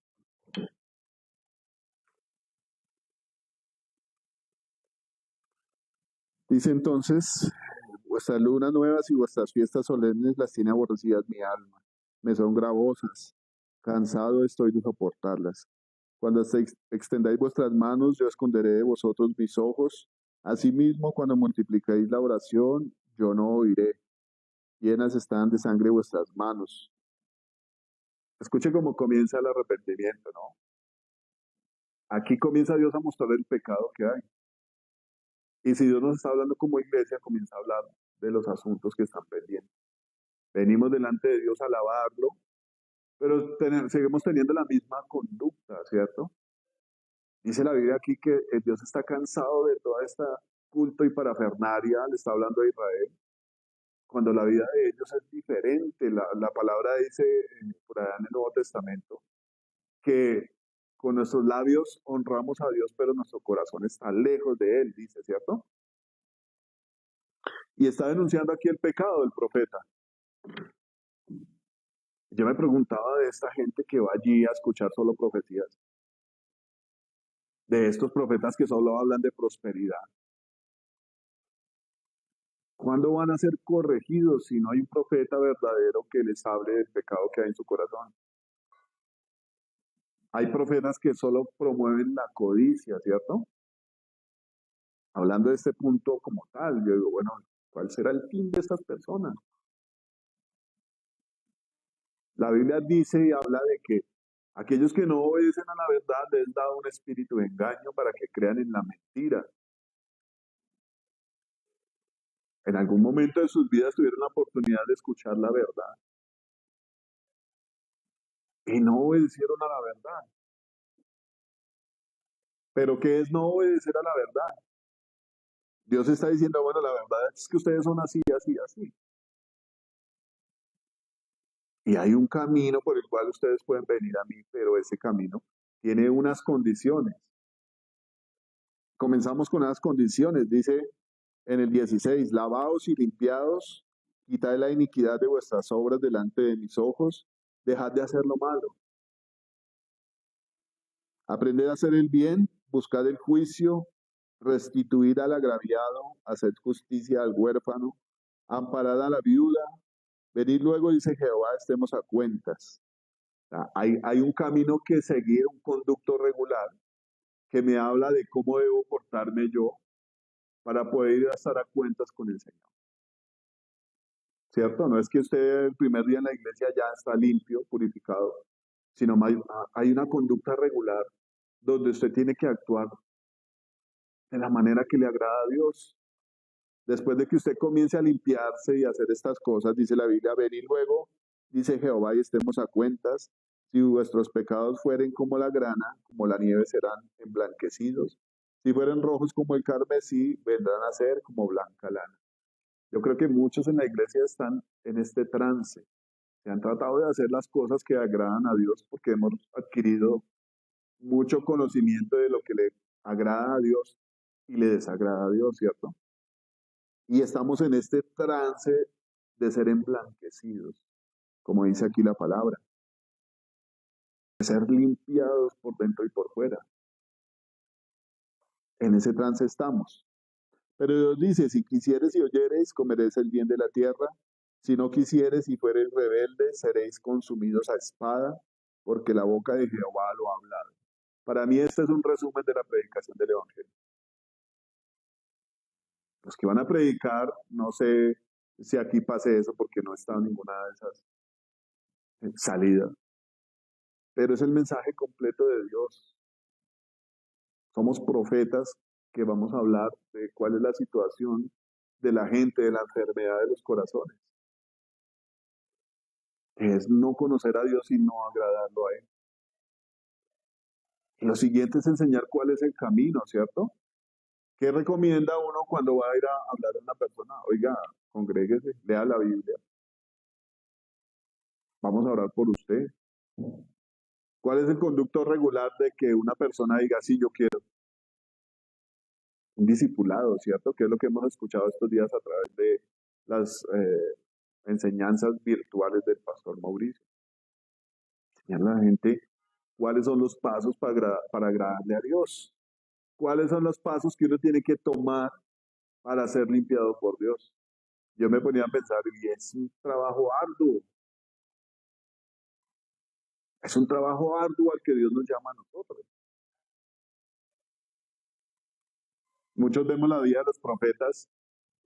Dice entonces, vuestras lunas nuevas y vuestras fiestas solemnes las tiene aborrecidas mi alma. Me son gravosas. Cansado estoy de soportarlas. Cuando extendáis vuestras manos, yo esconderé de vosotros mis ojos. Asimismo, cuando multiplicáis la oración, yo no oiré. Llenas están de sangre vuestras manos. Escuche cómo comienza el arrepentimiento, ¿no? Aquí comienza Dios a mostrar el pecado que hay. Y si Dios nos está hablando como iglesia, comienza a hablar de los asuntos que están pendientes. Venimos delante de Dios a alabarlo, pero seguimos teniendo la misma conducta, ¿cierto? Dice la Biblia aquí que Dios está cansado de toda esta culto y parafernaria, le está hablando a Israel, cuando la vida de ellos es diferente. La palabra dice por allá en el Nuevo Testamento que con nuestros labios honramos a Dios, pero nuestro corazón está lejos de Él, dice, ¿cierto? Y está denunciando aquí el pecado del profeta. Yo me preguntaba de esta gente que va allí a escuchar solo profecías, de estos profetas que solo hablan de prosperidad. ¿Cuándo van a ser corregidos si no hay un profeta verdadero que les hable del pecado que hay en su corazón? Hay profetas que solo promueven la codicia, ¿cierto? Hablando de este punto como tal, yo digo, bueno, ¿cuál será el fin de estas personas? La Biblia dice y habla de que aquellos que no obedecen a la verdad les da un espíritu de engaño para que crean en la mentira. En algún momento de sus vidas tuvieron la oportunidad de escuchar la verdad y no obedecieron a la verdad. Pero ¿qué es no obedecer a la verdad? Dios está diciendo, bueno, la verdad es que ustedes son así, así, así. Y hay un camino por el cual ustedes pueden venir a mí, pero ese camino tiene unas condiciones. Comenzamos con unas condiciones, dice en el 16, lavaos y limpiados, quitad la iniquidad de vuestras obras delante de mis ojos, dejad de hacer lo malo. Aprended a hacer el bien, buscad el juicio, restituid al agraviado, haced justicia al huérfano, amparad a la viuda. Venid luego, dice Jehová, estemos a cuentas. O sea, hay un camino que seguir, un conducto regular, que me habla de cómo debo portarme yo para poder ir a estar a cuentas con el Señor. ¿Cierto? No es que usted el primer día en la iglesia ya está limpio, purificado, sino hay una conducta regular donde usted tiene que actuar de la manera que le agrada a Dios. Después de que usted comience a limpiarse y a hacer estas cosas, dice la Biblia, venid luego, dice Jehová, y estemos a cuentas. Si vuestros pecados fueren como la grana, como la nieve serán emblanquecidos. Si fueren rojos como el carmesí, vendrán a ser como blanca lana. Yo creo que muchos en la iglesia están en este trance. Se han tratado de hacer las cosas que agradan a Dios porque hemos adquirido mucho conocimiento de lo que le agrada a Dios y le desagrada a Dios, ¿cierto? Y estamos en este trance de ser emblanquecidos, como dice aquí la palabra, de ser limpiados por dentro y por fuera. En ese trance estamos. Pero Dios dice, si quisieres y oyereis, comeréis el bien de la tierra. Si no quisieres y fuereis rebeldes, seréis consumidos a espada, porque la boca de Jehová lo ha hablado. Para mí este es un resumen de la predicación del Evangelio. Los que van a predicar, no sé si aquí pase eso porque no he estado en ninguna de esas salidas, pero es el mensaje completo de Dios. Somos profetas que vamos a hablar de cuál es la situación de la gente, de la enfermedad de los corazones. Es no conocer a Dios y no agradarlo a Él. Y lo siguiente es enseñar cuál es el camino, ¿cierto? ¿Qué recomienda uno cuando va a ir a hablar a una persona? Oiga, congréguese, lea la Biblia. Vamos a orar por usted. ¿Cuál es el conducto regular de que una persona diga, sí, yo quiero? Un discipulado, ¿cierto? Que es lo que hemos escuchado estos días a través de las enseñanzas virtuales del pastor Mauricio. Enseñar a la gente cuáles son los pasos para agradarle a Dios. ¿Cuáles son los pasos que uno tiene que tomar para ser limpiado por Dios? Yo me ponía a pensar, y es un trabajo arduo. Es un trabajo arduo al que Dios nos llama a nosotros. Muchos vemos la vida de los profetas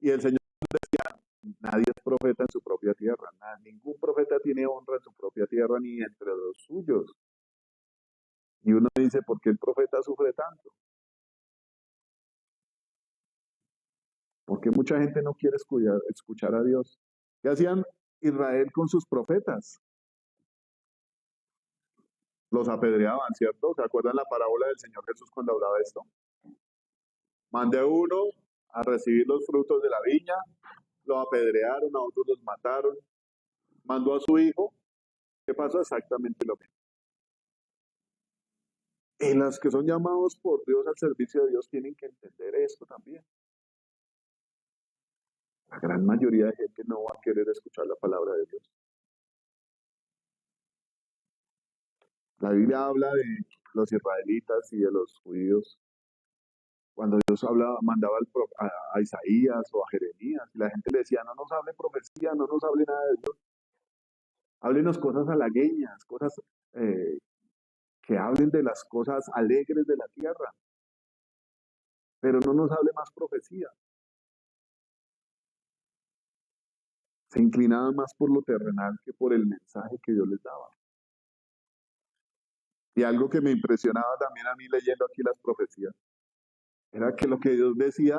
y el Señor decía, nadie es profeta en su propia tierra. Ningún profeta tiene honra en su propia tierra ni entre los suyos. Y uno dice, ¿por qué el profeta sufre tanto? Porque mucha gente no quiere escuchar a Dios. ¿Qué hacían Israel con sus profetas? Los apedreaban, ¿cierto? ¿Se acuerdan la parábola del Señor Jesús cuando hablaba de esto? Mande a uno a recibir los frutos de la viña, lo apedrearon, a otros los mataron, mandó a su hijo. ¿Qué pasó? Exactamente lo mismo. Y los que son llamados por Dios al servicio de Dios tienen que entender esto también. La gran mayoría de gente no va a querer escuchar la palabra de Dios. La Biblia habla de los israelitas y de los judíos. Cuando Dios mandaba a Isaías o a Jeremías, y la gente le decía, no nos hable profecía, no nos hable nada de Dios. Háblenos cosas halagüeñas, cosas que hablen de las cosas alegres de la tierra, pero no nos hable más profecía. Se inclinaban más por lo terrenal que por el mensaje que Dios les daba. Y algo que me impresionaba también a mí leyendo aquí las profecías, era que lo que Dios decía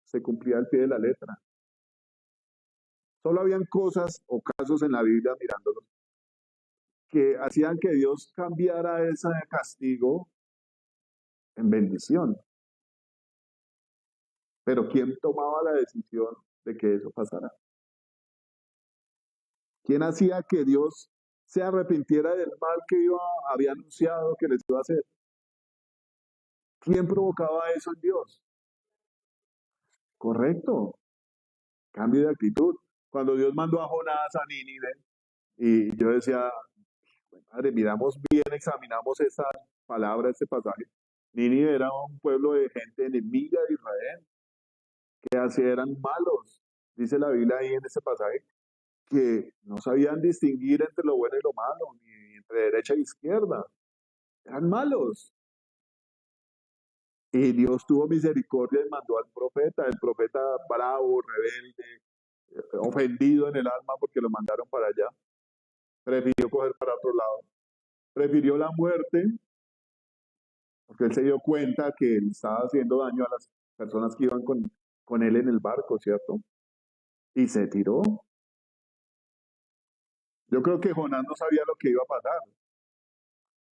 se cumplía al pie de la letra. Solo habían cosas o casos en la Biblia mirándolos que hacían que Dios cambiara ese castigo en bendición. Pero ¿quién tomaba la decisión de que eso pasara? ¿Quién hacía que Dios se arrepintiera del mal que había anunciado que les iba a hacer? ¿Quién provocaba eso en Dios? Correcto, cambio de actitud. Cuando Dios mandó a Jonás a Nínive, y yo decía, madre, miramos bien, examinamos esa palabra, este pasaje. Nínive era un pueblo de gente enemiga de Israel, que así eran malos. Dice la Biblia ahí en ese pasaje, que no sabían distinguir entre lo bueno y lo malo, ni entre derecha e izquierda. Eran malos. Y Dios tuvo misericordia y mandó al profeta, el profeta bravo, rebelde, ofendido en el alma porque lo mandaron para allá. Prefirió coger para otro lado. Prefirió la muerte porque él se dio cuenta que él estaba haciendo daño a las personas que iban con él en el barco, ¿cierto? Y se tiró. Yo creo que Jonás no sabía lo que iba a pasar.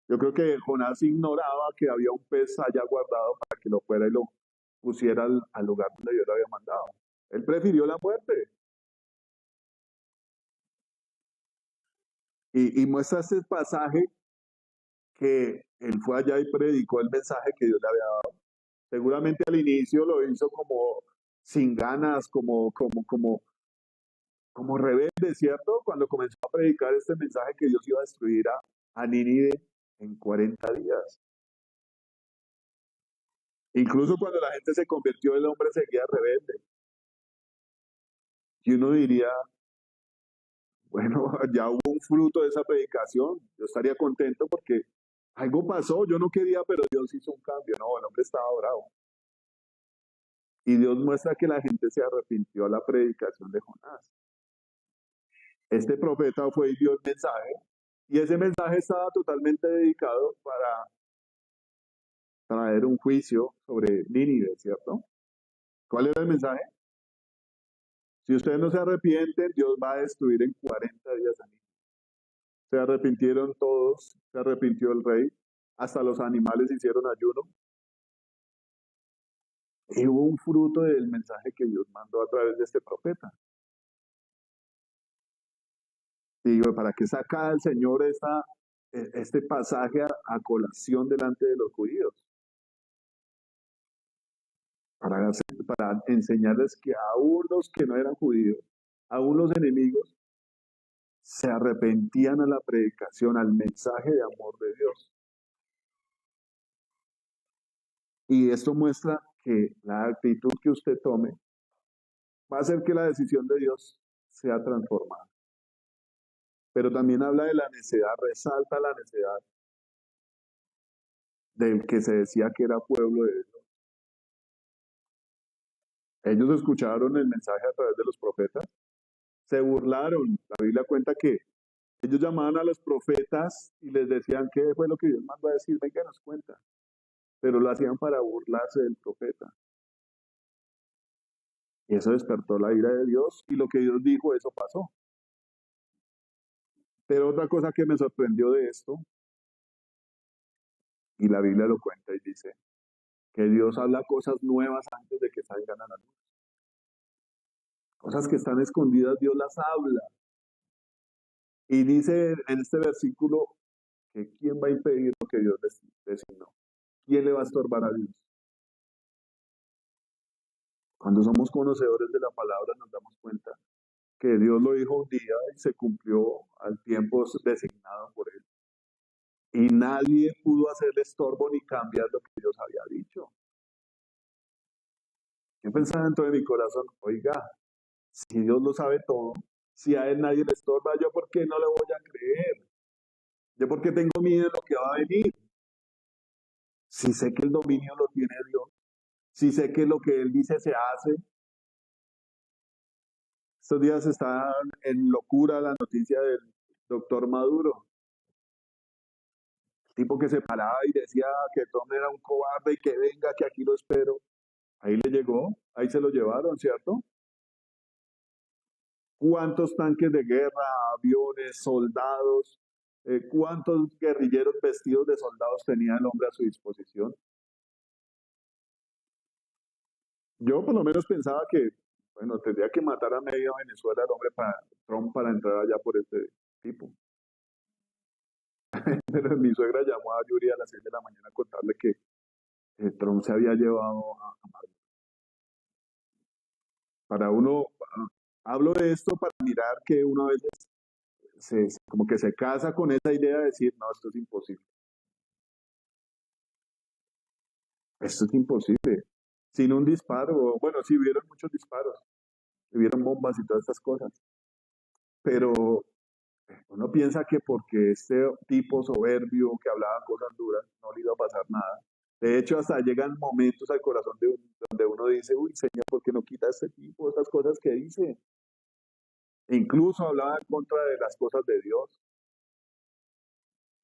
Yo creo que Jonás ignoraba que había un pez allá guardado para que lo fuera y lo pusiera al lugar donde Dios lo había mandado. Él prefirió la muerte. Y muestra este pasaje que Él fue allá y predicó el mensaje que Dios le había dado. Seguramente al inicio lo hizo como sin ganas, como rebelde, ¿cierto? Cuando comenzó a predicar este mensaje que Dios iba a destruir a Nínive en 40 días. Incluso cuando la gente se convirtió, el hombre seguía rebelde. Y uno diría, bueno, ya hubo un fruto de esa predicación. Yo estaría contento porque algo pasó. Yo no quería, pero Dios hizo un cambio. No, el hombre estaba bravo. Y Dios muestra que la gente se arrepintió a la predicación de Jonás. Este profeta fue y dio el mensaje. Y ese mensaje estaba totalmente dedicado para traer un juicio sobre Nínive, ¿cierto? ¿Cuál era el mensaje? Si ustedes no se arrepienten, Dios va a destruir en 40 días a Nínive. Se arrepintieron todos, se arrepintió el rey, hasta los animales hicieron ayuno. Y hubo un fruto del mensaje que Dios mandó a través de este profeta. Y digo, ¿para qué saca el Señor este pasaje a colación delante de los judíos? Para enseñarles que aún los que no eran judíos, aún los enemigos, se arrepentían a la predicación, al mensaje de amor de Dios. Y esto muestra que la actitud que usted tome va a hacer que la decisión de Dios sea transformada. Pero también habla de la necedad, resalta la necedad del que se decía que era pueblo de Dios. Ellos escucharon el mensaje a través de los profetas, se burlaron. La Biblia cuenta que ellos llamaban a los profetas y les decían qué fue lo que Dios mandó a decir, venga, nos cuenta. Pero lo hacían para burlarse del profeta. Y eso despertó la ira de Dios y lo que Dios dijo, eso pasó. Pero otra cosa que me sorprendió de esto, y la Biblia lo cuenta y dice, que Dios habla cosas nuevas antes de que salgan a la luz. Cosas que están escondidas, Dios las habla. Y dice en este versículo que quién va a impedir lo que Dios designó. ¿Quién le va a estorbar a Dios? Cuando somos conocedores de la palabra nos damos cuenta que Dios lo dijo un día y se cumplió al tiempo designado por él. Y nadie pudo hacerle estorbo ni cambiar lo que Dios había dicho. Yo pensaba dentro de mi corazón, oiga, si Dios lo sabe todo, si a él nadie le estorba, ¿yo por qué no le voy a creer? ¿Yo por qué tengo miedo de lo que va a venir? Si sé que el dominio lo tiene Dios, si sé que lo que él dice se hace. Estos días está en locura la noticia del doctor Maduro, el tipo que se paraba y decía que Trump era un cobarde y que venga, que aquí lo espero. Ahí le llegó, ahí se lo llevaron, ¿cierto? ¿Cuántos tanques de guerra, aviones, soldados, cuántos guerrilleros vestidos de soldados tenía el hombre a su disposición? Yo por lo menos pensaba que, bueno, tendría que matar a medio Venezuela el hombre para Trump para entrar allá por este tipo. Pero mi suegra llamó a Yuri a las 6 de la mañana a contarle que Trump se había llevado a Maduro. Para uno, hablo de esto para mirar que uno a veces como que se casa con esa idea de decir, no, esto es imposible. Esto es imposible. Sin un disparo, bueno, sí hubieron muchos disparos, hubieron bombas y todas estas cosas, pero uno piensa que porque este tipo soberbio que hablaba cosas duras no le iba a pasar nada. De hecho, hasta llegan momentos al corazón donde uno dice, uy, Señor, ¿por qué no quita a este tipo esas cosas que dice? E incluso hablaba en contra de las cosas de Dios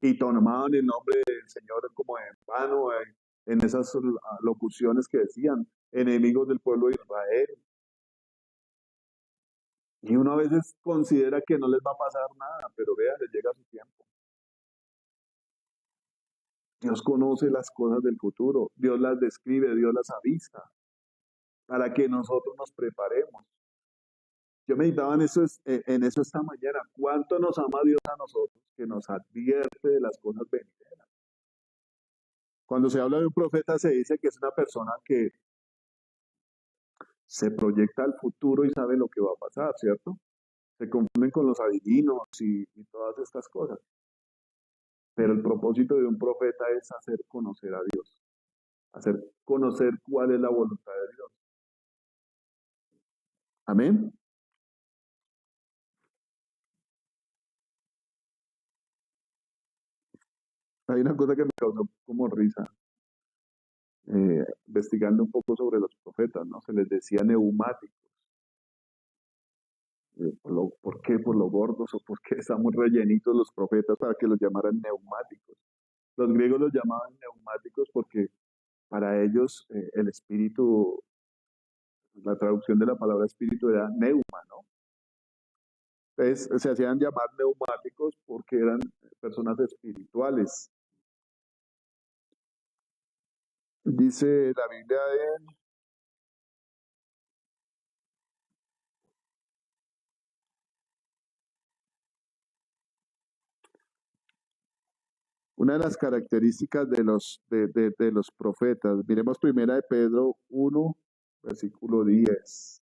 y tomaban el nombre del Señor como en vano en esas locuciones que decían, enemigos del pueblo de Israel. Y uno a veces considera que no les va a pasar nada, pero vean, les llega su tiempo. Dios conoce las cosas del futuro, Dios las describe, Dios las avista, para que nosotros nos preparemos. Yo meditaba en eso esta mañana. ¿Cuánto nos ama Dios a nosotros que nos advierte de las cosas venideras? Cuando se habla de un profeta se dice que es una persona que se proyecta al futuro y sabe lo que va a pasar, ¿cierto? Se confunden con los adivinos y todas estas cosas. Pero el propósito de un profeta es hacer conocer a Dios, hacer conocer cuál es la voluntad de Dios. Amén. Hay una cosa que me causó como risa, investigando un poco sobre los profetas, ¿no? Se les decía neumáticos. ¿Por qué? ¿Por lo gordos o por qué están muy rellenitos los profetas para que los llamaran neumáticos? Los griegos los llamaban neumáticos porque para ellos el espíritu, la traducción de la palabra espíritu era neuma, ¿no? Entonces se hacían llamar neumáticos porque eran personas espirituales. Dice la Biblia de una de las características de los profetas. Miremos primera de Pedro 1, versículo 10.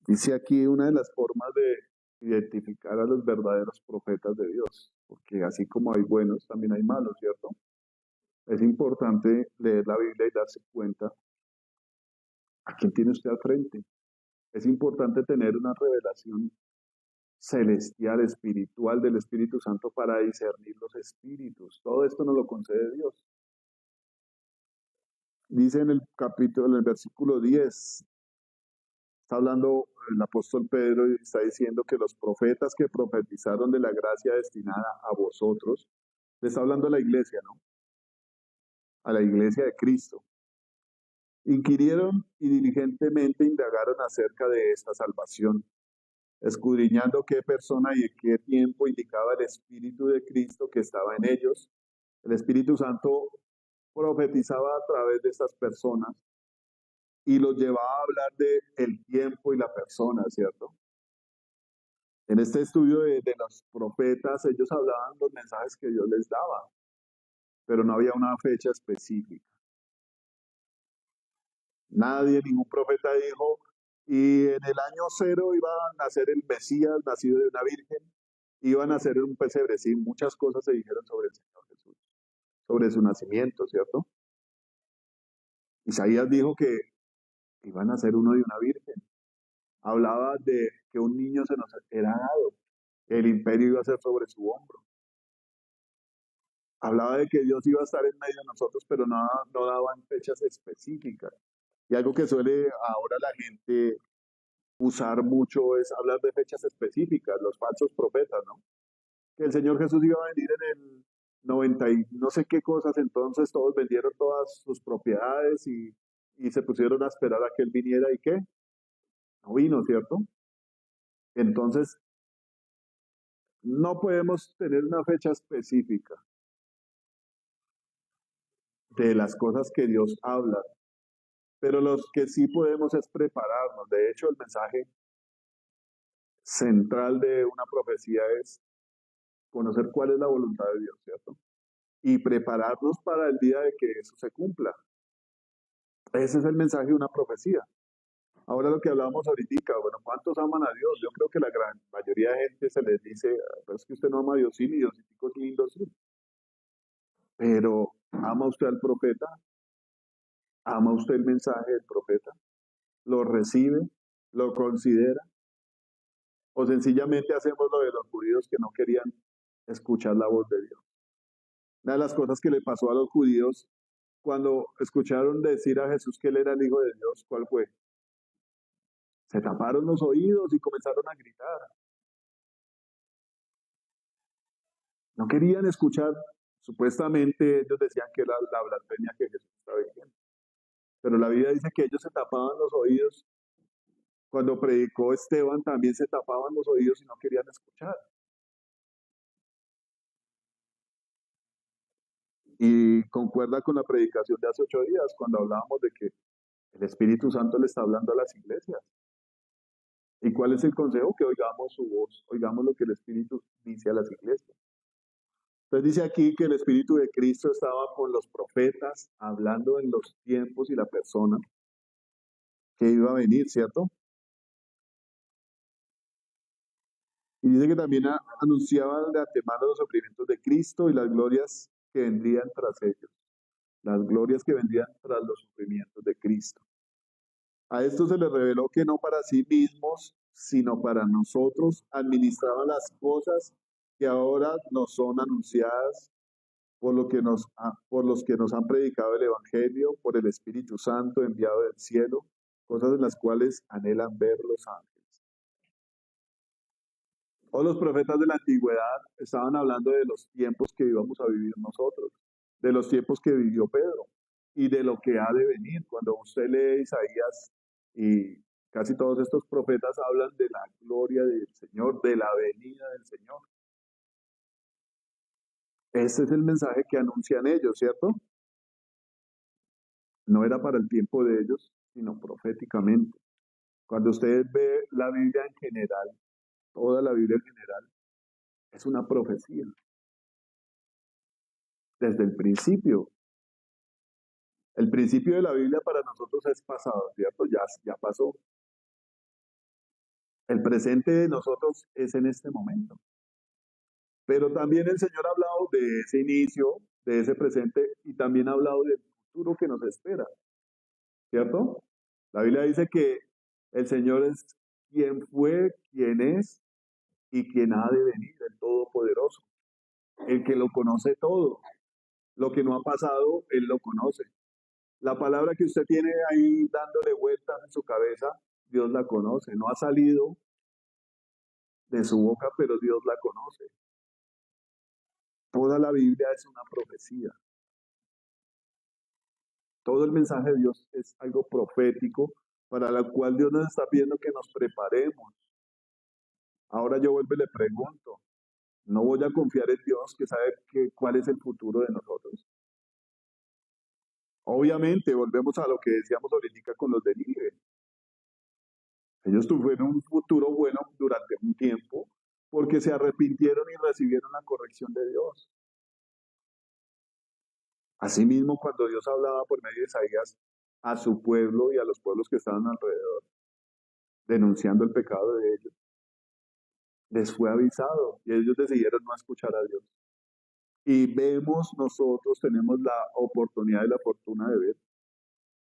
Dice aquí una de las formas de identificar a los verdaderos profetas de Dios, porque así como hay buenos, también hay malos, ¿cierto? Es importante leer la Biblia y darse cuenta a quién tiene usted al frente. Es importante tener una revelación celestial, espiritual del Espíritu Santo para discernir los espíritus. Todo esto nos lo concede Dios. Dice en el capítulo, en el versículo 10, está hablando el apóstol Pedro y está diciendo que los profetas que profetizaron de la gracia destinada a vosotros, le está hablando a la iglesia, ¿no? A la iglesia de Cristo. Inquirieron y diligentemente indagaron acerca de esta salvación, escudriñando qué persona y en qué tiempo indicaba el Espíritu de Cristo que estaba en ellos. El Espíritu Santo profetizaba a través de estas personas y los llevaba a hablar de el tiempo y la persona, ¿cierto? En este estudio de los profetas, ellos hablaban los mensajes que Dios les daba, pero no había una fecha específica. Nadie, ningún profeta dijo, y en el año cero iba a nacer el Mesías, nacido de una virgen, iba a nacer en un pesebre. Sí, muchas cosas se dijeron sobre el Señor Jesús, sobre su nacimiento, ¿cierto? Isaías dijo que iba a nacer uno de una virgen. Hablaba de que un niño se nos era dado, el imperio iba a ser sobre su hombro. Hablaba de que Dios iba a estar en medio de nosotros, pero no daban fechas específicas. Y algo que suele ahora la gente usar mucho es hablar de fechas específicas, los falsos profetas, ¿no? Que el Señor Jesús iba a venir en el 90 y no sé qué cosas, entonces todos vendieron todas sus propiedades y se pusieron a esperar a que Él viniera y ¿qué? No vino, ¿cierto? Entonces, no podemos tener una fecha específica de las cosas que Dios habla, pero los que sí podemos es prepararnos. De hecho, el mensaje central de una profecía es conocer cuál es la voluntad de Dios, ¿cierto? Y prepararnos para el día de que eso se cumpla. Ese es el mensaje de una profecía. Ahora lo que hablábamos ahorita, bueno, ¿cuántos aman a Dios? Yo creo que la gran mayoría de gente se les dice, pero es que usted no ama a Dios, sí, ni Dios es lindo, sí. Pero, ¿ama usted al profeta? ¿Ama usted el mensaje del profeta? ¿Lo recibe? ¿Lo considera? ¿O sencillamente hacemos lo de los judíos que no querían escuchar la voz de Dios? Una de las cosas que le pasó a los judíos cuando escucharon decir a Jesús que él era el Hijo de Dios, ¿cuál fue? Se taparon los oídos y comenzaron a gritar. No querían escuchar. Supuestamente ellos decían que era la blasfemia que Jesús estaba diciendo. Pero la Biblia dice que ellos se tapaban los oídos. Cuando predicó Esteban también se tapaban los oídos y no querían escuchar. Y concuerda con la predicación de hace 8 días, cuando hablábamos de que el Espíritu Santo le está hablando a las iglesias. ¿Y cuál es el consejo? Que oigamos su voz, oigamos lo que el Espíritu dice a las iglesias. Entonces dice aquí que el Espíritu de Cristo estaba con los profetas, hablando en los tiempos y la persona que iba a venir, ¿cierto? Y dice que también anunciaba de antemano los sufrimientos de Cristo y las glorias que vendrían tras ellos. Las glorias que vendrían tras los sufrimientos de Cristo. A esto se les reveló que no para sí mismos, sino para nosotros, administraban las cosas que ahora nos son anunciadas por los que nos han predicado el Evangelio, por el Espíritu Santo enviado del cielo, cosas en las cuales anhelan ver los ángeles. O los profetas de la antigüedad estaban hablando de los tiempos que íbamos a vivir nosotros, de los tiempos que vivió Pedro y de lo que ha de venir. Cuando usted lee Isaías y casi todos estos profetas hablan de la gloria del Señor, de la venida del Señor. Ese es el mensaje que anuncian ellos, ¿cierto? No era para el tiempo de ellos, sino proféticamente. Cuando usted ve la Biblia en general, toda la Biblia en general, es una profecía. Desde el principio. El principio de la Biblia para nosotros es pasado, ¿cierto? Ya pasó. El presente de nosotros es en este momento. Pero también el Señor ha hablado de ese inicio, de ese presente, y también ha hablado del futuro que nos espera, ¿cierto? La Biblia dice que el Señor es quien fue, quien es y quien ha de venir, el Todopoderoso, el que lo conoce todo. Lo que no ha pasado, Él lo conoce. La palabra que usted tiene ahí dándole vueltas en su cabeza, Dios la conoce. No ha salido de su boca, pero Dios la conoce. Toda la Biblia es una profecía. Todo el mensaje de Dios es algo profético para la cual Dios nos está pidiendo que nos preparemos. Ahora yo vuelvo y le pregunto, ¿no voy a confiar en Dios que sabe cuál es el futuro de nosotros? Obviamente, volvemos a lo que decíamos ahorita con los de Nínive. Ellos tuvieron un futuro bueno durante un tiempo porque se arrepintieron y recibieron la corrección de Dios. Asimismo, cuando Dios hablaba por medio de Isaías a su pueblo y a los pueblos que estaban alrededor, denunciando el pecado de ellos, les fue avisado y ellos decidieron no escuchar a Dios. Y vemos nosotros, tenemos la oportunidad y la fortuna de ver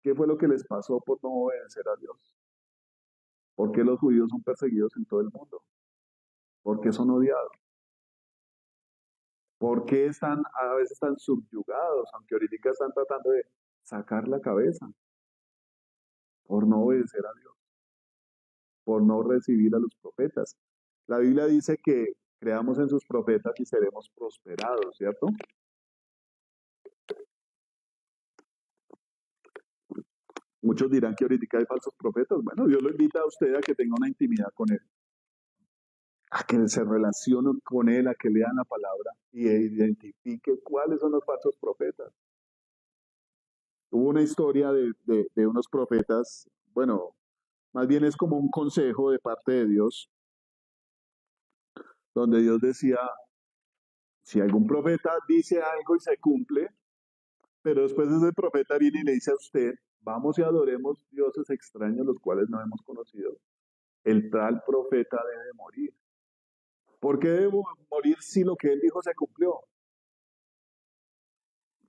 qué fue lo que les pasó por no obedecer a Dios. ¿Por qué los judíos son perseguidos en todo el mundo? ¿Por qué son odiados? ¿Por qué a veces están subyugados, aunque ahorita están tratando de sacar la cabeza? Por no obedecer a Dios, por no recibir a los profetas. La Biblia dice que creamos en sus profetas y seremos prosperados, ¿cierto? Muchos dirán que ahorita hay falsos profetas. Bueno, Dios lo invita a usted a que tenga una intimidad con Él, a que se relacione con Él, a que lean la palabra y identifique cuáles son los falsos profetas. Hubo una historia de unos profetas, bueno, más bien es como un consejo de parte de Dios, donde Dios decía, si algún profeta dice algo y se cumple, pero después ese profeta viene y le dice a usted, vamos y adoremos dioses extraños los cuales no hemos conocido, el tal profeta debe morir. ¿Por qué debe morir si lo que él dijo se cumplió?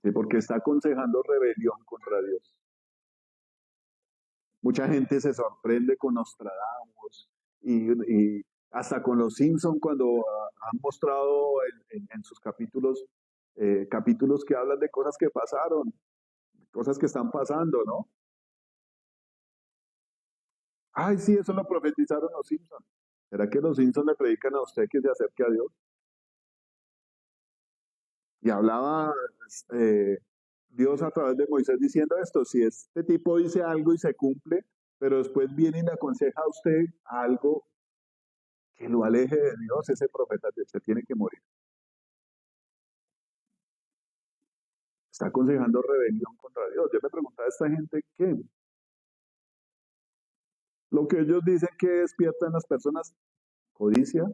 Sí, porque está aconsejando rebelión contra Dios. Mucha gente se sorprende con Nostradamus y hasta con los Simpson cuando han mostrado en sus capítulos que hablan de cosas que pasaron, cosas que están pasando, ¿no? Ay, sí, eso lo profetizaron los Simpson. ¿Será que los Simpson le predican a usted que se acerque a Dios? Y hablaba eh, Dios a través de Moisés diciendo esto, si este tipo dice algo y se cumple, pero después viene y le aconseja a usted algo que lo aleje de Dios, ese profeta se tiene que morir. Está aconsejando rebelión contra Dios. Yo me preguntaba a esta gente qué. Lo que ellos dicen que despierta en las personas, codicia.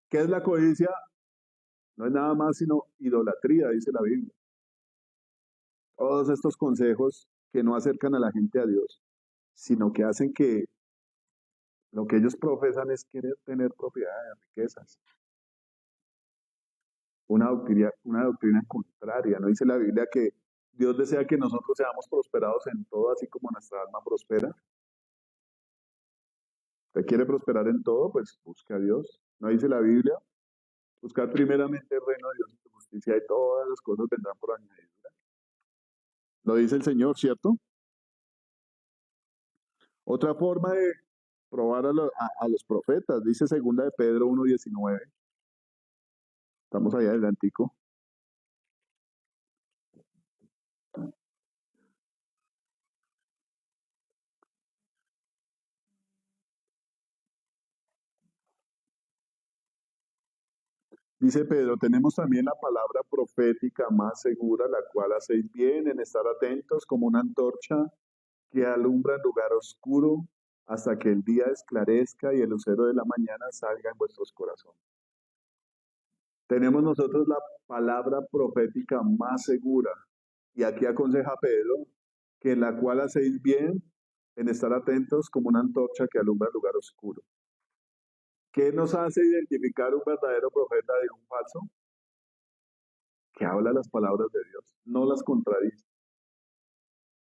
¿Qué es la codicia? No es nada más sino idolatría, dice la Biblia. Todos estos consejos que no acercan a la gente a Dios, sino que hacen que lo que ellos profesan es querer tener propiedades, riquezas. Una doctrina contraria. ¿No dice la Biblia que Dios desea que nosotros seamos prosperados en todo, así como nuestra alma prospera? ¿Usted quiere prosperar en todo? Pues busque a Dios. ¿No dice la Biblia? Buscar primeramente el reino de Dios y su justicia y todas las cosas vendrán por añadidura. Lo dice el Señor, ¿cierto? Otra forma de probar a los profetas, dice segunda de Pedro 1:19. Estamos allá adelantico. Dice Pedro, tenemos también la palabra profética más segura, la cual hacéis bien en estar atentos como una antorcha que alumbra en lugar oscuro hasta que el día esclarezca y el lucero de la mañana salga en vuestros corazones. Tenemos nosotros la palabra profética más segura. Y aquí aconseja Pedro que en la cual hacéis bien en estar atentos como una antorcha que alumbra el lugar oscuro. ¿Qué nos hace identificar un verdadero profeta de un falso? Que habla las palabras de Dios, no las contradice.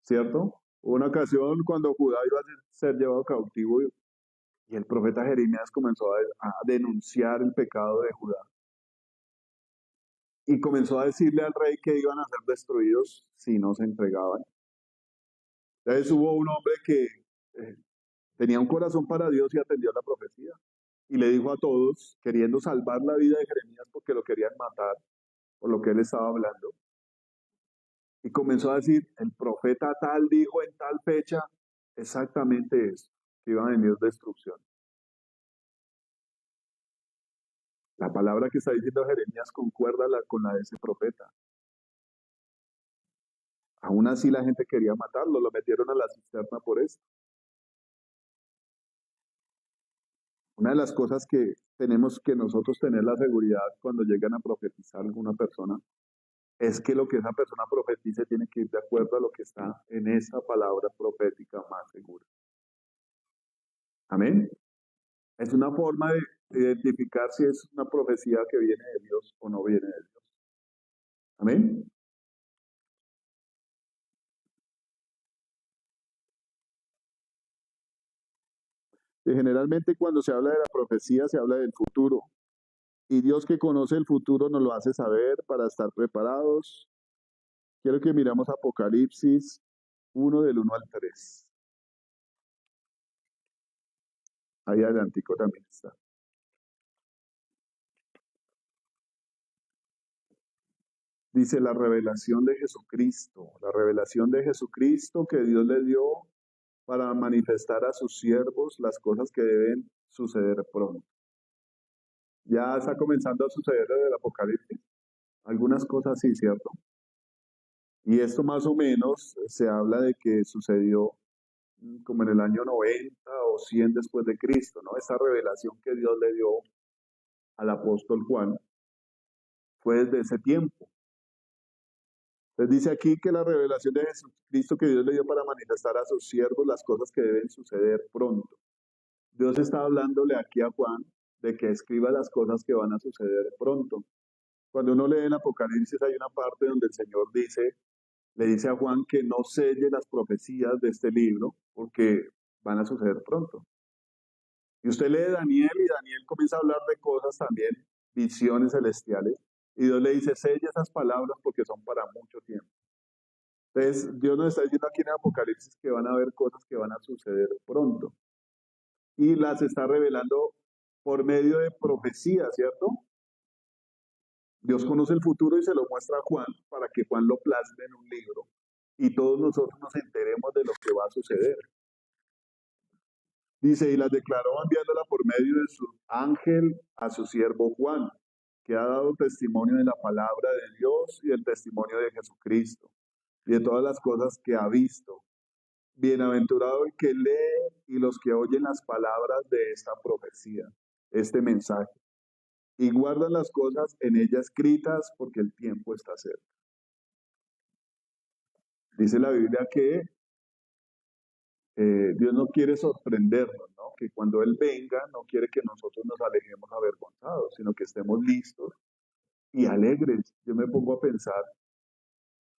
¿Cierto? Hubo una ocasión cuando Judá iba a ser llevado cautivo y el profeta Jeremías comenzó a denunciar el pecado de Judá. Y comenzó a decirle al rey que iban a ser destruidos si no se entregaban. Entonces hubo un hombre que tenía un corazón para Dios y atendió la profecía. Y le dijo a todos, queriendo salvar la vida de Jeremías porque lo querían matar por lo que él estaba hablando. Y comenzó a decir, el profeta tal dijo en tal fecha exactamente eso, que iba a venir destrucción. La palabra que está diciendo Jeremías concuerda con la de ese profeta. Aún así la gente quería matarlo, lo metieron a la cisterna por eso. Una de las cosas que tenemos que nosotros tener la seguridad cuando llegan a profetizar alguna persona es que lo que esa persona profetice tiene que ir de acuerdo a lo que está en esa palabra profética más segura. Amén. Es una forma de identificar si es una profecía que viene de Dios o no viene de Dios. Amén. Y generalmente cuando se habla de la profecía se habla del futuro. Y Dios que conoce el futuro nos lo hace saber para estar preparados. Quiero que miramos Apocalipsis 1 del 1 al 3. Ahí adelantico también está. Dice la revelación de Jesucristo que Dios le dio para manifestar a sus siervos las cosas que deben suceder pronto. Ya está comenzando a suceder desde el Apocalipsis. Algunas cosas sí, ¿cierto? Y esto más o menos se habla de que sucedió como en el año 90 o 100 después de Cristo, ¿no? Esta revelación que Dios le dio al apóstol Juan fue desde ese tiempo. Entonces dice aquí que la revelación de Jesucristo que Dios le dio para manifestar a sus siervos las cosas que deben suceder pronto. Dios está hablándole aquí a Juan de que escriba las cosas que van a suceder pronto. Cuando uno lee en Apocalipsis hay una parte donde el Señor le dice a Juan que no selle las profecías de este libro porque van a suceder pronto. Y usted lee Daniel y Daniel comienza a hablar de cosas también, visiones celestiales, y Dios le dice, sella esas palabras porque son para mucho tiempo. Entonces, Dios nos está diciendo aquí en Apocalipsis que van a haber cosas que van a suceder pronto. Y las está revelando por medio de profecía, ¿cierto? Dios conoce el futuro y se lo muestra a Juan para que Juan lo plasme en un libro y todos nosotros nos enteremos de lo que va a suceder. Dice, y las declaró enviándola por medio de su ángel a su siervo Juan, que ha dado testimonio de la palabra de Dios y del testimonio de Jesucristo y de todas las cosas que ha visto. Bienaventurado el que lee y los que oyen las palabras de esta profecía, este mensaje, y guardan las cosas en ella escritas porque el tiempo está cerca. Dice la Biblia que Dios no quiere sorprendernos, ¿no? Que cuando Él venga no quiere que nosotros nos alejemos avergonzados, sino que estemos listos y alegres. Yo me pongo a pensar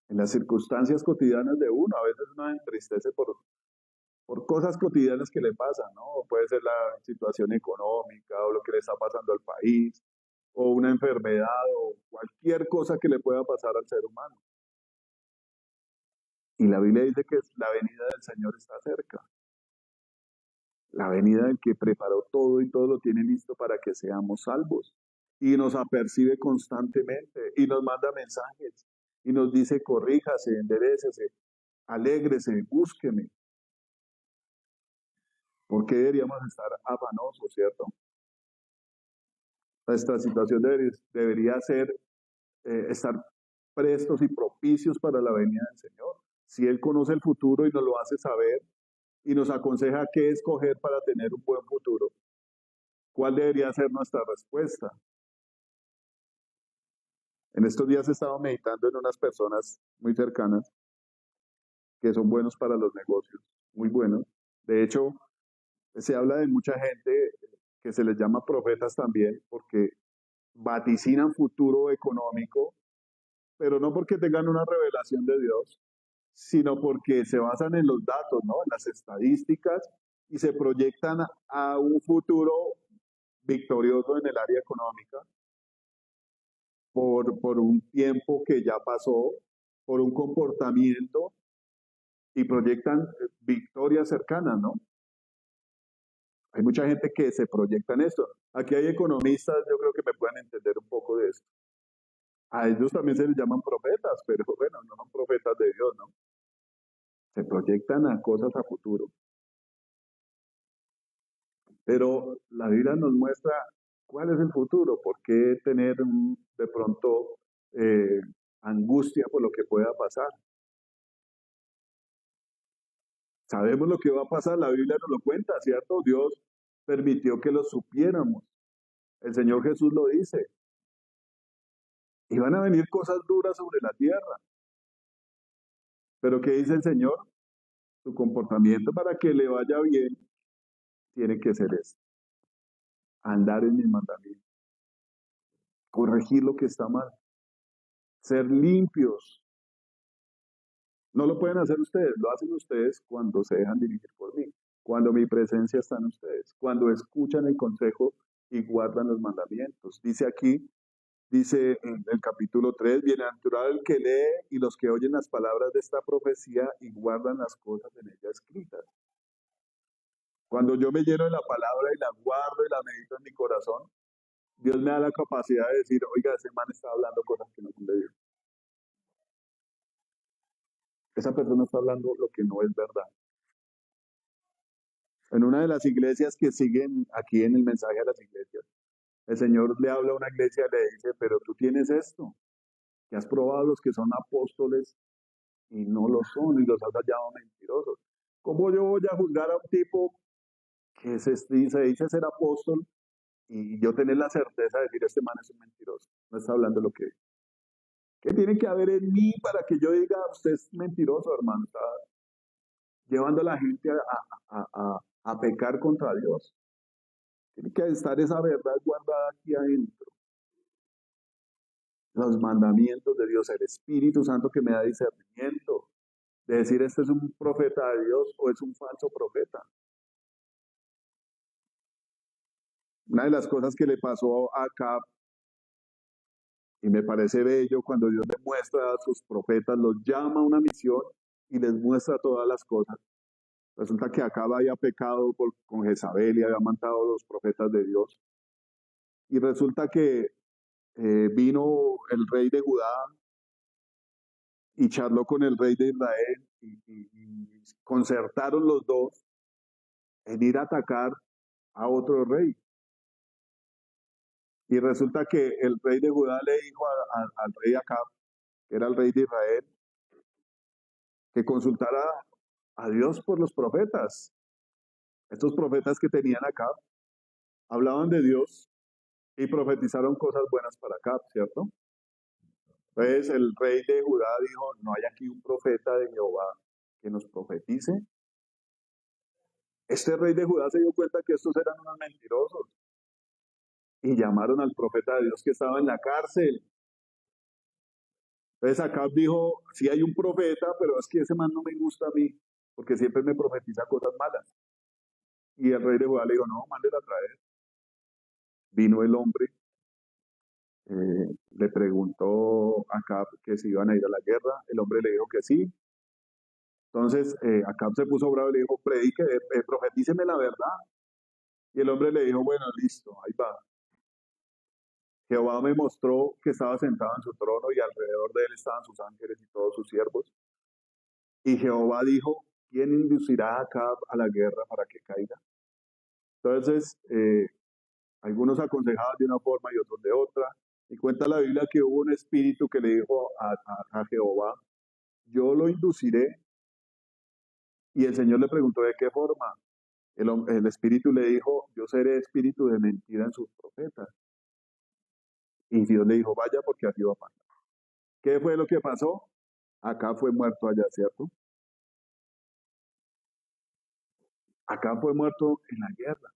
en las circunstancias cotidianas de uno. A veces uno se entristece por cosas cotidianas que le pasan, ¿no? O puede ser la situación económica o lo que le está pasando al país o una enfermedad o cualquier cosa que le pueda pasar al ser humano. Y la Biblia dice que la venida del Señor está cerca. La venida del que preparó todo y todo lo tiene listo para que seamos salvos. Y nos apercibe constantemente y nos manda mensajes y nos dice corríjase, enderécese, alégrese, búsqueme. ¿Por qué deberíamos estar afanosos, cierto? Nuestra situación debería ser estar prestos y propicios para la venida del Señor. Si Él conoce el futuro y nos lo hace saber y nos aconseja qué escoger para tener un buen futuro, ¿cuál debería ser nuestra respuesta? En estos días he estado meditando en unas personas muy cercanas que son buenos para los negocios, muy buenos. De hecho, se habla de mucha gente que se les llama profetas también porque vaticinan futuro económico, pero no porque tengan una revelación de Dios, sino porque se basan en los datos, ¿no? En las estadísticas y se proyectan a un futuro victorioso en el área económica por un tiempo que ya pasó, por un comportamiento y proyectan victorias cercanas, ¿no? Hay mucha gente que se proyecta en esto. Aquí hay economistas, yo creo que me pueden entender un poco de esto. A ellos también se les llaman profetas, pero bueno, no son profetas de Dios, ¿no? Se proyectan a cosas a futuro. Pero la Biblia nos muestra cuál es el futuro, por qué tener de pronto angustia por lo que pueda pasar. Sabemos lo que va a pasar, la Biblia nos lo cuenta, ¿cierto? Dios permitió que lo supiéramos. El Señor Jesús lo dice. Y van a venir cosas duras sobre la tierra. Pero ¿qué dice el Señor? Su comportamiento para que le vaya bien tiene que ser esto. Andar en mis mandamientos. Corregir lo que está mal. Ser limpios. No lo pueden hacer ustedes, lo hacen ustedes cuando se dejan dirigir por mí. Cuando mi presencia está en ustedes. Cuando escuchan el consejo y guardan los mandamientos. Dice aquí, dice en el capítulo 3, bienaventurado el que lee y los que oyen las palabras de esta profecía y guardan las cosas en ella escritas. Cuando yo me lleno de la palabra y la guardo y la medito en mi corazón, Dios me da la capacidad de decir, oiga, ese man está hablando cosas que no son de Dios. Esa persona está hablando lo que no es verdad. En una de las iglesias que siguen aquí en el mensaje a las iglesias, el Señor le habla a una iglesia y le dice, pero tú tienes esto, que has probado los que son apóstoles y no lo son y los has hallado mentirosos. ¿Cómo yo voy a juzgar a un tipo que se dice ser apóstol y yo tener la certeza de decir este man es un mentiroso? No está hablando lo que es. ¿Qué tiene que haber en mí para que yo diga usted es mentiroso, hermano? Está llevando a la gente a pecar contra Dios. Tiene que estar esa verdad guardada aquí adentro. Los mandamientos de Dios, el Espíritu Santo que me da discernimiento de decir este es un profeta de Dios o es un falso profeta. Una de las cosas que le pasó a Acab, y me parece bello, cuando Dios le muestra a sus profetas, los llama a una misión y les muestra todas las cosas. Resulta que Acab había pecado con Jezabel y había matado a los profetas de Dios. Y resulta que vino el rey de Judá y charló con el rey de Israel y concertaron los dos en ir a atacar a otro rey. Y resulta que el rey de Judá le dijo al rey Acab, que era el rey de Israel, que consultara a Dios por los profetas. Estos profetas que tenían Acab hablaban de Dios y profetizaron cosas buenas para Acab, ¿cierto? Entonces el rey de Judá dijo, no hay aquí un profeta de Jehová que nos profetice. Este rey de Judá se dio cuenta que estos eran unos mentirosos y llamaron al profeta de Dios que estaba en la cárcel. Entonces Acab dijo, sí hay un profeta, pero es que ese man no me gusta a mí, porque siempre me profetiza cosas malas. Y el rey de Judá le dijo, no, mándela a traer. Vino el hombre, le preguntó a Acab que si iban a ir a la guerra, el hombre le dijo que sí. Entonces Acab se puso bravo y le dijo, predique, profetíceme la verdad. Y el hombre le dijo, bueno, listo, ahí va. Jehová me mostró que estaba sentado en su trono y alrededor de él estaban sus ángeles y todos sus siervos. Y Jehová dijo, ¿quién inducirá a Acab a la guerra para que caiga? Entonces, algunos aconsejaban de una forma y otros de otra. Y cuenta la Biblia que hubo un espíritu que le dijo a Jehová, yo lo induciré. Y el Señor le preguntó de qué forma. El espíritu le dijo, yo seré espíritu de mentira en sus profetas. Y Dios le dijo, vaya porque así va a pasar. ¿Qué fue lo que pasó? Acá fue muerto allá, ¿cierto? Acá fue muerto en la guerra.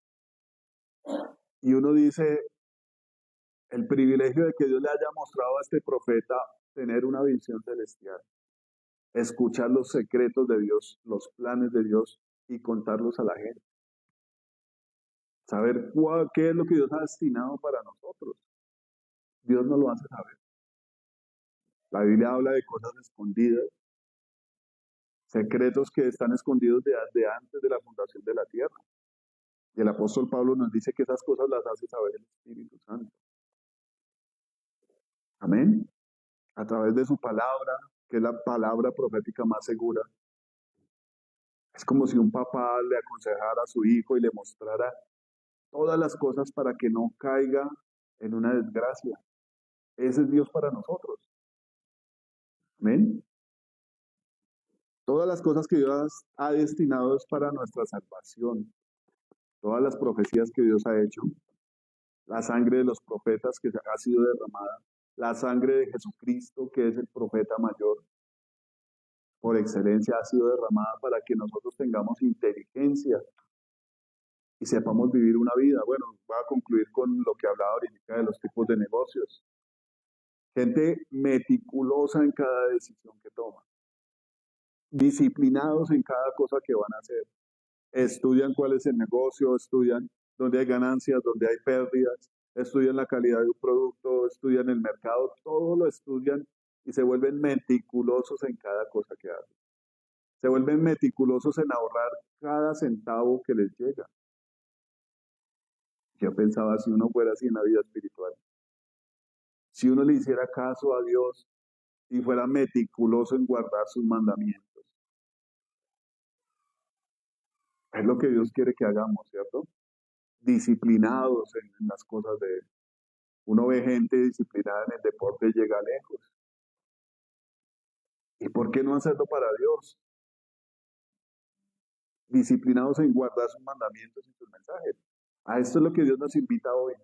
Y uno dice, el privilegio de que Dios le haya mostrado a este profeta tener una visión celestial, escuchar los secretos de Dios, los planes de Dios y contarlos a la gente. Saber qué es lo que Dios ha destinado para nosotros. Dios nos lo hace saber. La Biblia habla de cosas escondidas, secretos que están escondidos de antes de la fundación de la tierra. Y el apóstol Pablo nos dice que esas cosas las hace saber el Espíritu Santo. Amén. A través de su palabra, que es la palabra profética más segura. Es como si un papá le aconsejara a su hijo y le mostrara todas las cosas para que no caiga en una desgracia. Ese es Dios para nosotros. Amén. Todas las cosas que Dios ha destinado es para nuestra salvación. Todas las profecías que Dios ha hecho. La sangre de los profetas que ha sido derramada. La sangre de Jesucristo, que es el profeta mayor, por excelencia, ha sido derramada para que nosotros tengamos inteligencia y sepamos vivir una vida. Bueno, voy a concluir con lo que hablaba ahorita de los tipos de negocios. Gente meticulosa en cada decisión que toma. Disciplinados en cada cosa que van a hacer. Estudian cuál es el negocio, estudian dónde hay ganancias, dónde hay pérdidas, estudian la calidad de un producto, estudian el mercado, todo lo estudian y se vuelven meticulosos en cada cosa que hacen. Se vuelven meticulosos en ahorrar cada centavo que les llega. Yo pensaba, si uno fuera así en la vida espiritual, si uno le hiciera caso a Dios y fuera meticuloso en guardar sus mandamientos, es lo que Dios quiere que hagamos, ¿cierto? Disciplinados en las cosas de Él. Uno ve gente disciplinada en el deporte y llega lejos. ¿Y por qué no hacerlo para Dios? Disciplinados en guardar sus mandamientos y sus mensajes. A esto es lo que Dios nos invita hoy.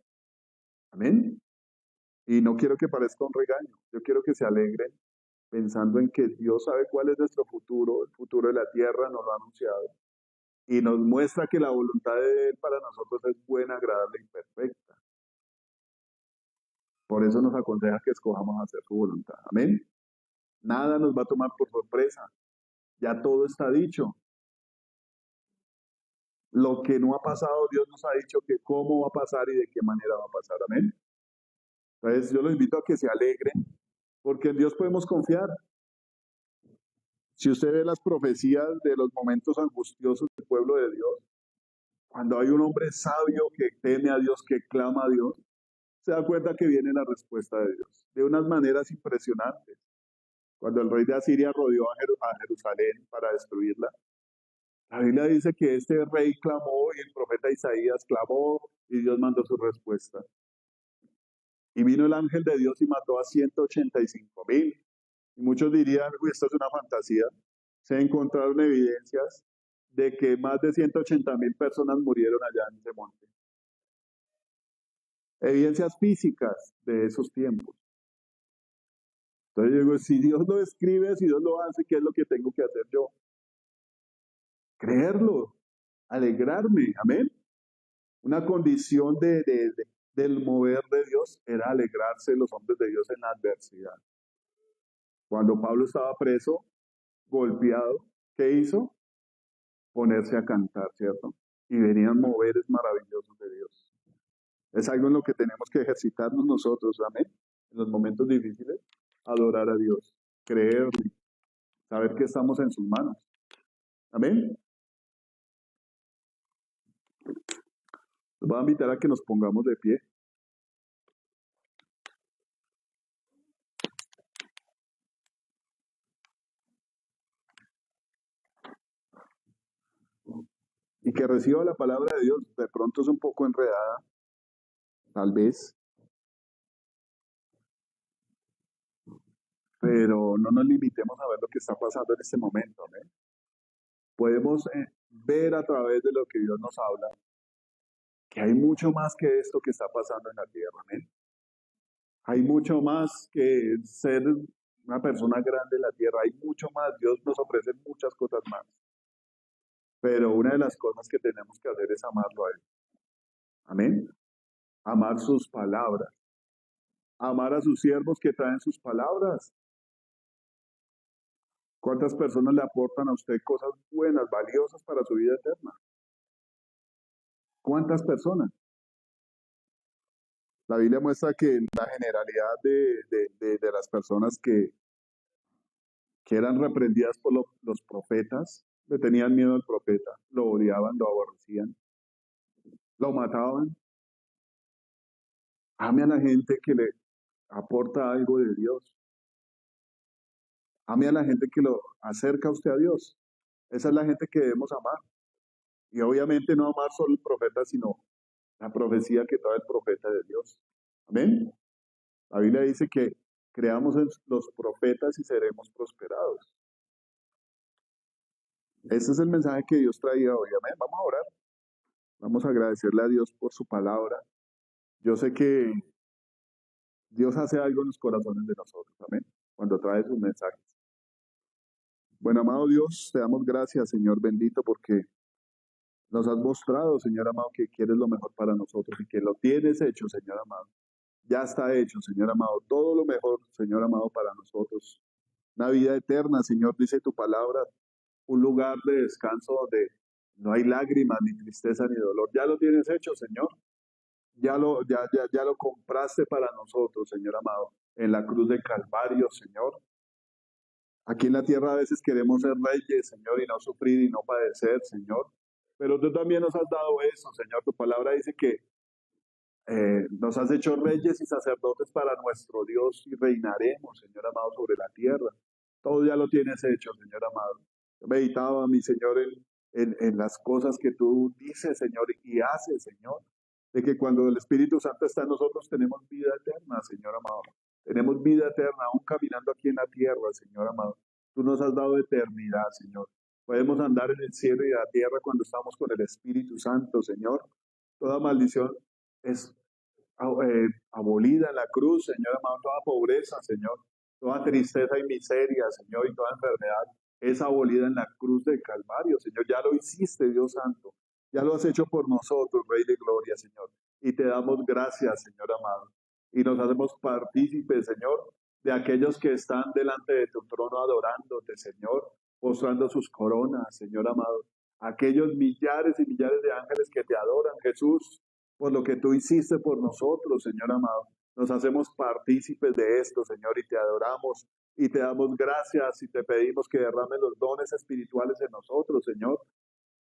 Amén. Y no quiero que parezca un regaño. Yo quiero que se alegren pensando en que Dios sabe cuál es nuestro futuro. El futuro de la tierra nos lo ha anunciado. Y nos muestra que la voluntad de Él para nosotros es buena, agradable y perfecta. Por eso nos aconseja que escojamos hacer su voluntad. Amén. Nada nos va a tomar por sorpresa. Ya todo está dicho. Lo que no ha pasado, Dios nos ha dicho que cómo va a pasar y de qué manera va a pasar. Amén. Entonces yo los invito a que se alegren, porque en Dios podemos confiar. Si usted ve las profecías de los momentos angustiosos del pueblo de Dios, cuando hay un hombre sabio que teme a Dios, que clama a Dios, se da cuenta que viene la respuesta de Dios, de unas maneras impresionantes. Cuando el rey de Asiria rodeó a Jerusalén para destruirla, la Biblia dice que este rey clamó y el profeta Isaías clamó y Dios mandó su respuesta. Y vino el ángel de Dios y mató a 185,000. Y muchos dirían, uy, esto es una fantasía. Se encontraron evidencias de que más de 180,000 personas murieron allá en ese monte. Evidencias físicas de esos tiempos. Entonces yo digo, si Dios lo escribe, si Dios lo hace, ¿qué es lo que tengo que hacer yo? Creerlo, alegrarme, amén. Una condición del mover de Dios era alegrarse los hombres de Dios en la adversidad. Cuando Pablo estaba preso, golpeado, ¿qué hizo? Ponerse a cantar, ¿cierto? Y venían moveres maravillosos de Dios. Es algo en lo que tenemos que ejercitarnos nosotros, amén. En los momentos difíciles, adorar a Dios, creerle, saber que estamos en sus manos. Amén. Los voy a invitar a que nos pongamos de pie. Y que reciba la palabra de Dios. De pronto es un poco enredada, tal vez, pero no nos limitemos a ver lo que está pasando en este momento. ¿Amén? Podemos ver a través de lo que Dios nos habla que hay mucho más que esto que está pasando en la tierra. ¿Amén? Hay mucho más que ser una persona grande en la tierra. Hay mucho más. Dios nos ofrece muchas cosas más. Pero una de las cosas que tenemos que hacer es amarlo a Él. Amén. Amar sus palabras. Amar a sus siervos que traen sus palabras. ¿Cuántas personas le aportan a usted cosas buenas, valiosas para su vida eterna? ¿Cuántas personas? La Biblia muestra que la generalidad de las personas que eran reprendidas por los profetas, le tenían miedo al profeta, lo odiaban, lo aborrecían, lo mataban. Ame a la gente que le aporta algo de Dios. Ame a la gente que lo acerca a usted a Dios. Esa es la gente que debemos amar. Y obviamente no amar solo el profeta, sino la profecía que trae el profeta de Dios. Amén. La Biblia dice que creamos en los profetas y seremos prosperados. Ese es el mensaje que Dios traía hoy. Amén. Vamos a orar. Vamos a agradecerle a Dios por su palabra. Yo sé que Dios hace algo en los corazones de nosotros. Amén. Cuando trae sus mensajes. Bueno, amado Dios, te damos gracias, Señor bendito, porque nos has mostrado, Señor amado, que quieres lo mejor para nosotros y que lo tienes hecho, Señor amado. Ya está hecho, Señor amado. Todo lo mejor, Señor amado, para nosotros. Una vida eterna, Señor, dice tu palabra. Un lugar de descanso donde no hay lágrimas, ni tristeza, ni dolor. Ya lo tienes hecho, Señor. Ya lo compraste para nosotros, Señor amado. En la cruz de Calvario, Señor. Aquí en la tierra a veces queremos ser reyes, Señor, y no sufrir y no padecer, Señor. Pero tú también nos has dado eso, Señor. Tu palabra dice que nos has hecho reyes y sacerdotes para nuestro Dios y reinaremos, Señor amado, sobre la tierra. Todo ya lo tienes hecho, Señor amado. Yo meditaba, mi Señor, en las cosas que tú dices, Señor, y haces, Señor. De que cuando el Espíritu Santo está en nosotros tenemos vida eterna, Señor amado. Tenemos vida eterna aún caminando aquí en la tierra, Señor amado. Tú nos has dado eternidad, Señor. Podemos andar en el cielo y la tierra cuando estamos con el Espíritu Santo, Señor. Toda maldición es abolida en la cruz, Señor amado, toda pobreza, Señor, toda tristeza y miseria, Señor, y toda enfermedad es abolida en la cruz del Calvario, Señor. Ya lo hiciste, Dios Santo. Ya lo has hecho por nosotros, Rey de Gloria, Señor. Y te damos gracias, Señor amado. Y nos hacemos partícipes, Señor, de aquellos que están delante de tu trono adorándote, Señor, postrando sus coronas, Señor amado. Aquellos millares y millares de ángeles que te adoran, Jesús, por lo que tú hiciste por nosotros, Señor amado. Nos hacemos partícipes de esto, Señor, y te adoramos y te damos gracias y te pedimos que derrame los dones espirituales en nosotros, Señor.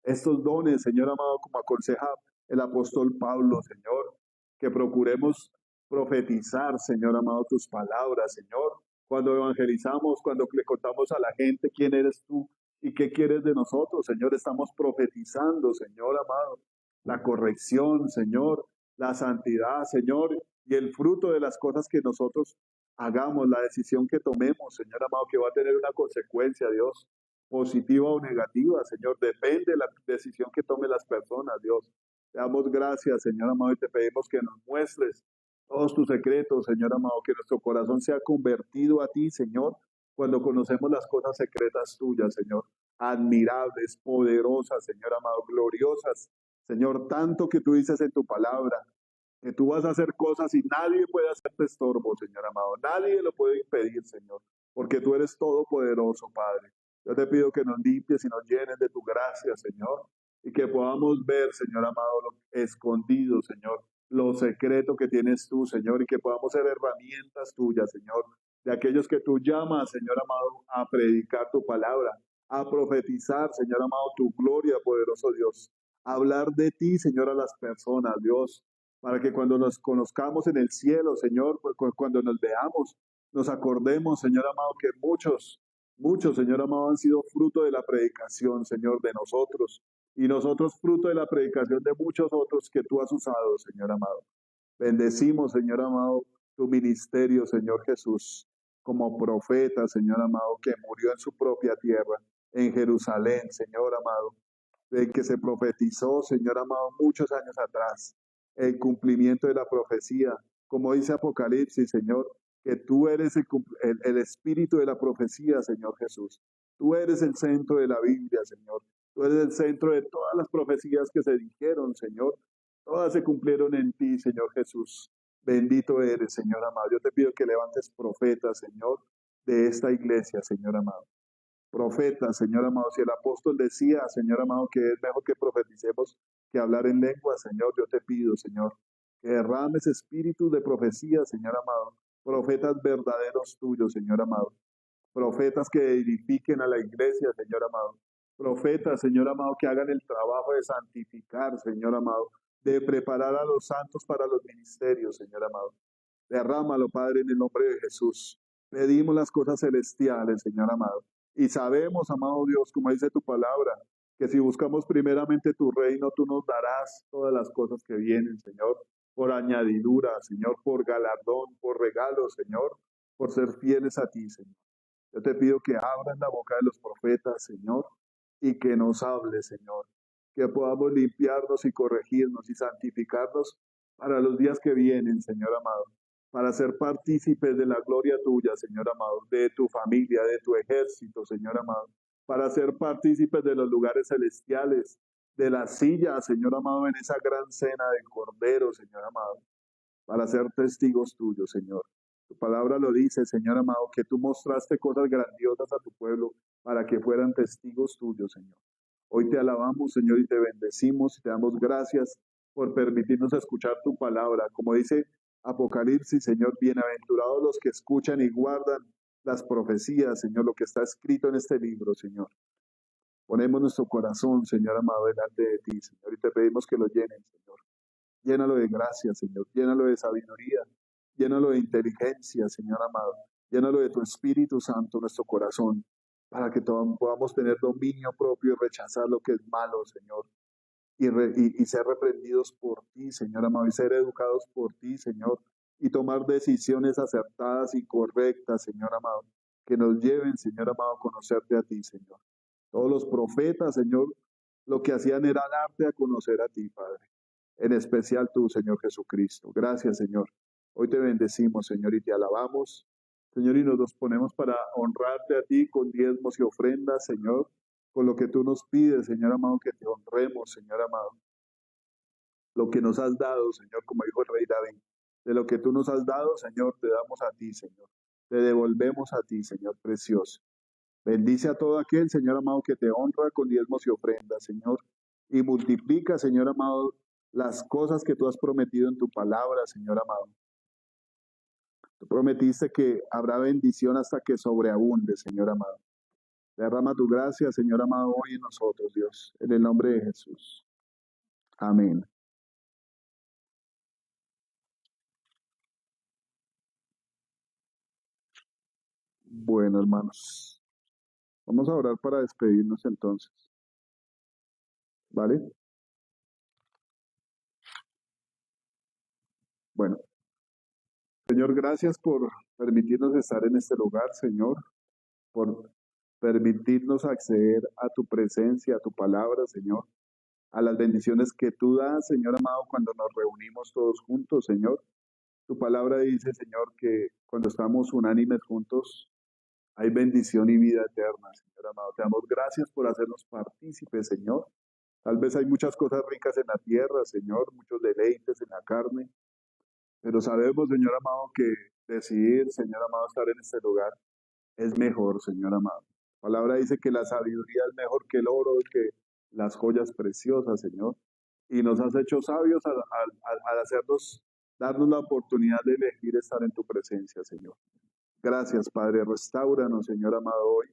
Estos dones, Señor amado, como aconseja el apóstol Pablo, Señor, que procuremos profetizar, Señor amado, tus palabras, Señor. Cuando evangelizamos, cuando le contamos a la gente quién eres tú y qué quieres de nosotros, Señor, estamos profetizando, Señor amado, la corrección, Señor, la santidad, Señor, y el fruto de las cosas que nosotros hagamos, la decisión que tomemos, Señor amado, que va a tener una consecuencia, Dios, positiva o negativa, Señor, depende de la decisión que tomen las personas, Dios. Te damos gracias, Señor amado, y te pedimos que nos muestres todos tus secretos, Señor amado, que nuestro corazón sea convertido a ti, Señor, cuando conocemos las cosas secretas tuyas, Señor, admirables, poderosas, Señor amado, gloriosas, Señor, tanto que tú dices en tu palabra, que tú vas a hacer cosas y nadie puede hacerte estorbo, Señor amado. Nadie lo puede impedir, Señor, porque tú eres todopoderoso, Padre. Yo te pido que nos limpies y nos llenes de tu gracia, Señor, y que podamos ver, Señor amado, lo escondido, Señor, lo secreto que tienes tú, Señor, y que podamos ser herramientas tuyas, Señor, de aquellos que tú llamas, Señor amado, a predicar tu palabra, a profetizar, Señor amado, tu gloria, poderoso Dios. A hablar de ti, Señor, a las personas, Dios, para que cuando nos conozcamos en el cielo, Señor, cuando nos veamos, nos acordemos, Señor amado, que muchos, Señor amado, han sido fruto de la predicación, Señor, de nosotros, y nosotros fruto de la predicación de muchos otros que tú has usado, Señor amado. Bendecimos, Señor amado, tu ministerio, Señor Jesús, como profeta, Señor amado, que murió en su propia tierra, en Jerusalén, Señor amado, del que se profetizó, Señor amado, muchos años atrás, el cumplimiento de la profecía, como dice Apocalipsis, Señor, que tú eres el espíritu de la profecía, Señor Jesús. Tú eres el centro de la Biblia, Señor. Tú eres el centro de todas las profecías que se dijeron, Señor. Todas se cumplieron en ti, Señor Jesús. Bendito eres, Señor amado. Yo te pido que levantes profetas, Señor, de esta iglesia, Señor amado. Profeta, Señor amado, si el apóstol decía, Señor amado, que es mejor que profeticemos que hablar en lengua, Señor, yo te pido, Señor, que derrames espíritu de profecía, Señor amado, profetas verdaderos tuyos, Señor amado, profetas que edifiquen a la iglesia, Señor amado, profetas, Señor amado, que hagan el trabajo de santificar, Señor amado, de preparar a los santos para los ministerios, Señor amado. Derrámalo, Padre, en el nombre de Jesús. Pedimos las cosas celestiales, Señor amado. Y sabemos, amado Dios, como dice tu palabra, que si buscamos primeramente tu reino, tú nos darás todas las cosas que vienen, Señor, por añadidura, Señor, por galardón, por regalo, Señor, por ser fieles a ti, Señor. Yo te pido que abras la boca de los profetas, Señor, y que nos hables, Señor. Que podamos limpiarnos y corregirnos y santificarnos para los días que vienen, Señor amado. Para ser partícipes de la gloria tuya, Señor amado, de tu familia, de tu ejército, Señor amado. Para ser partícipes de los lugares celestiales, de la silla, Señor amado, en esa gran cena del Cordero, Señor amado para ser testigos tuyos, Señor. Tu palabra lo dice, Señor amado, que tú mostraste cosas grandiosas a tu pueblo para que fueran testigos tuyos, Señor. Hoy te alabamos, Señor, y te bendecimos y te damos gracias por permitirnos escuchar tu palabra. Como dice Apocalipsis, Señor, bienaventurados los que escuchan y guardan las profecías, Señor, lo que está escrito en este libro, Señor. Ponemos nuestro corazón, Señor amado, delante de ti, Señor, y te pedimos que lo llenen, Señor. Llénalo de gracia, Señor. Llénalo de sabiduría. Llénalo de inteligencia, Señor amado. Llénalo de tu Espíritu Santo, nuestro corazón, para que podamos tener dominio propio y rechazar lo que es malo, Señor. Y ser reprendidos por ti, Señor amado, y ser educados por ti, Señor. Y tomar decisiones acertadas y correctas, Señor amado, que nos lleven, Señor amado, a conocerte a ti, Señor. Todos los profetas, Señor, lo que hacían era darte a conocer a ti, Padre. En especial tú, Señor Jesucristo. Gracias, Señor. Hoy te bendecimos, Señor, y te alabamos. Señor, y nos ponemos para honrarte a ti con diezmos y ofrendas, Señor, con lo que tú nos pides, Señor amado, que te honremos, Señor amado. Lo que nos has dado, Señor, como dijo el rey David. De lo que tú nos has dado, Señor, te damos a ti, Señor. Te devolvemos a ti, Señor precioso. Bendice a todo aquel, Señor amado, que te honra con diezmos y ofrendas, Señor. Y multiplica, Señor amado, las cosas que tú has prometido en tu palabra, Señor amado. Tú prometiste que habrá bendición hasta que sobreabunde, Señor amado. Derrama tu gracia, Señor amado, hoy en nosotros, Dios, en el nombre de Jesús. Amén. Bueno, hermanos, vamos a orar para despedirnos entonces, ¿vale? Bueno. Señor, gracias por permitirnos estar en este lugar, Señor, por permitirnos acceder a tu presencia, a tu palabra, Señor, a las bendiciones que tú das, Señor amado, cuando nos reunimos todos juntos, Señor. Tu palabra dice, Señor, que cuando estamos unánimes juntos, hay bendición y vida eterna, Señor amado. Te damos gracias por hacernos partícipes, Señor. Tal vez hay muchas cosas ricas en la tierra, Señor, muchos deleites en la carne, pero sabemos, Señor amado, que decidir, Señor amado, estar en este lugar es mejor, Señor amado. La palabra dice que la sabiduría es mejor que el oro, que las joyas preciosas, Señor. Y nos has hecho sabios al hacernos, darnos la oportunidad de elegir estar en tu presencia, Señor. Gracias, Padre. Restáuranos, Señor amado, hoy.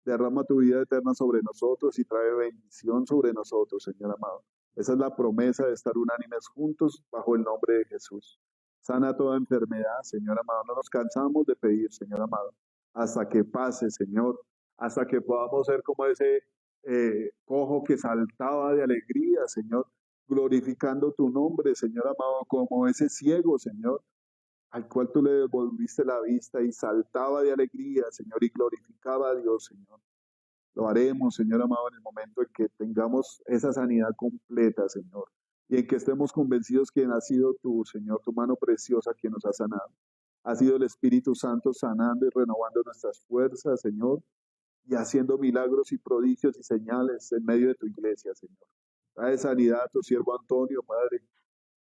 Derrama tu vida eterna sobre nosotros y trae bendición sobre nosotros, Señor amado. Esa es la promesa de estar unánimes juntos bajo el nombre de Jesús. Sana toda enfermedad, Señor amado. No nos cansamos de pedir, Señor amado, hasta que pase, Señor, hasta que podamos ser como ese cojo que saltaba de alegría, Señor, glorificando tu nombre, Señor amado, como ese ciego, Señor, al cual tú le devolviste la vista y saltaba de alegría, Señor, y glorificaba a Dios, Señor. Lo haremos, Señor amado, en el momento en que tengamos esa sanidad completa, Señor, y en que estemos convencidos que ha sido tú, Señor, tu mano preciosa quien nos ha sanado. Ha sido el Espíritu Santo sanando y renovando nuestras fuerzas, Señor, y haciendo milagros y prodigios y señales en medio de tu iglesia, Señor. Trae sanidad a tu siervo Antonio, Padre.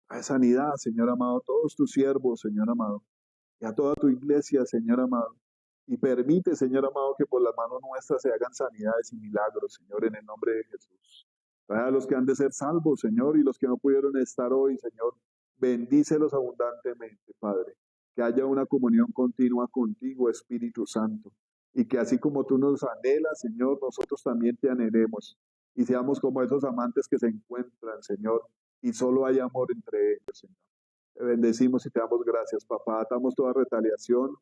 Trae sanidad, Señor amado, a todos tus siervos, Señor amado, y a toda tu iglesia, Señor amado. Y permite, Señor amado, que por las manos nuestras se hagan sanidades y milagros, Señor, en el nombre de Jesús. Trae a los que han de ser salvos, Señor, y los que no pudieron estar hoy, Señor, bendícelos abundantemente, Padre. Que haya una comunión continua contigo, Espíritu Santo. Y que así como tú nos anhelas, Señor, nosotros también te anhelemos. Y seamos como esos amantes que se encuentran, Señor, y solo hay amor entre ellos, Señor. Te bendecimos y te damos gracias, papá. Atamos toda retaliación,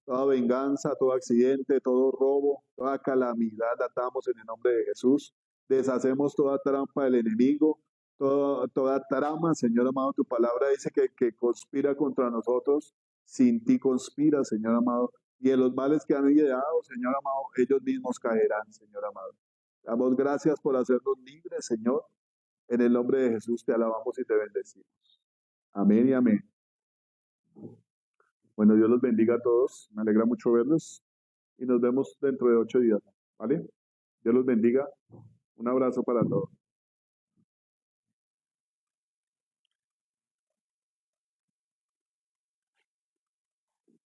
toda venganza, todo accidente, todo robo, toda calamidad, la atamos en el nombre de Jesús. Deshacemos toda trampa del enemigo, toda trama, Señor amado. Tu palabra dice que conspira contra nosotros. Sin ti conspira, Señor amado. Y en los males que han ideado, Señor amado, ellos mismos caerán, Señor amado. Damos gracias por hacernos libres, Señor. En el nombre de Jesús te alabamos y te bendecimos. Amén y amén. Bueno, Dios los bendiga a todos. Me alegra mucho verlos y nos vemos dentro de 8 días. ¿Vale? Dios los bendiga. Un abrazo para todos.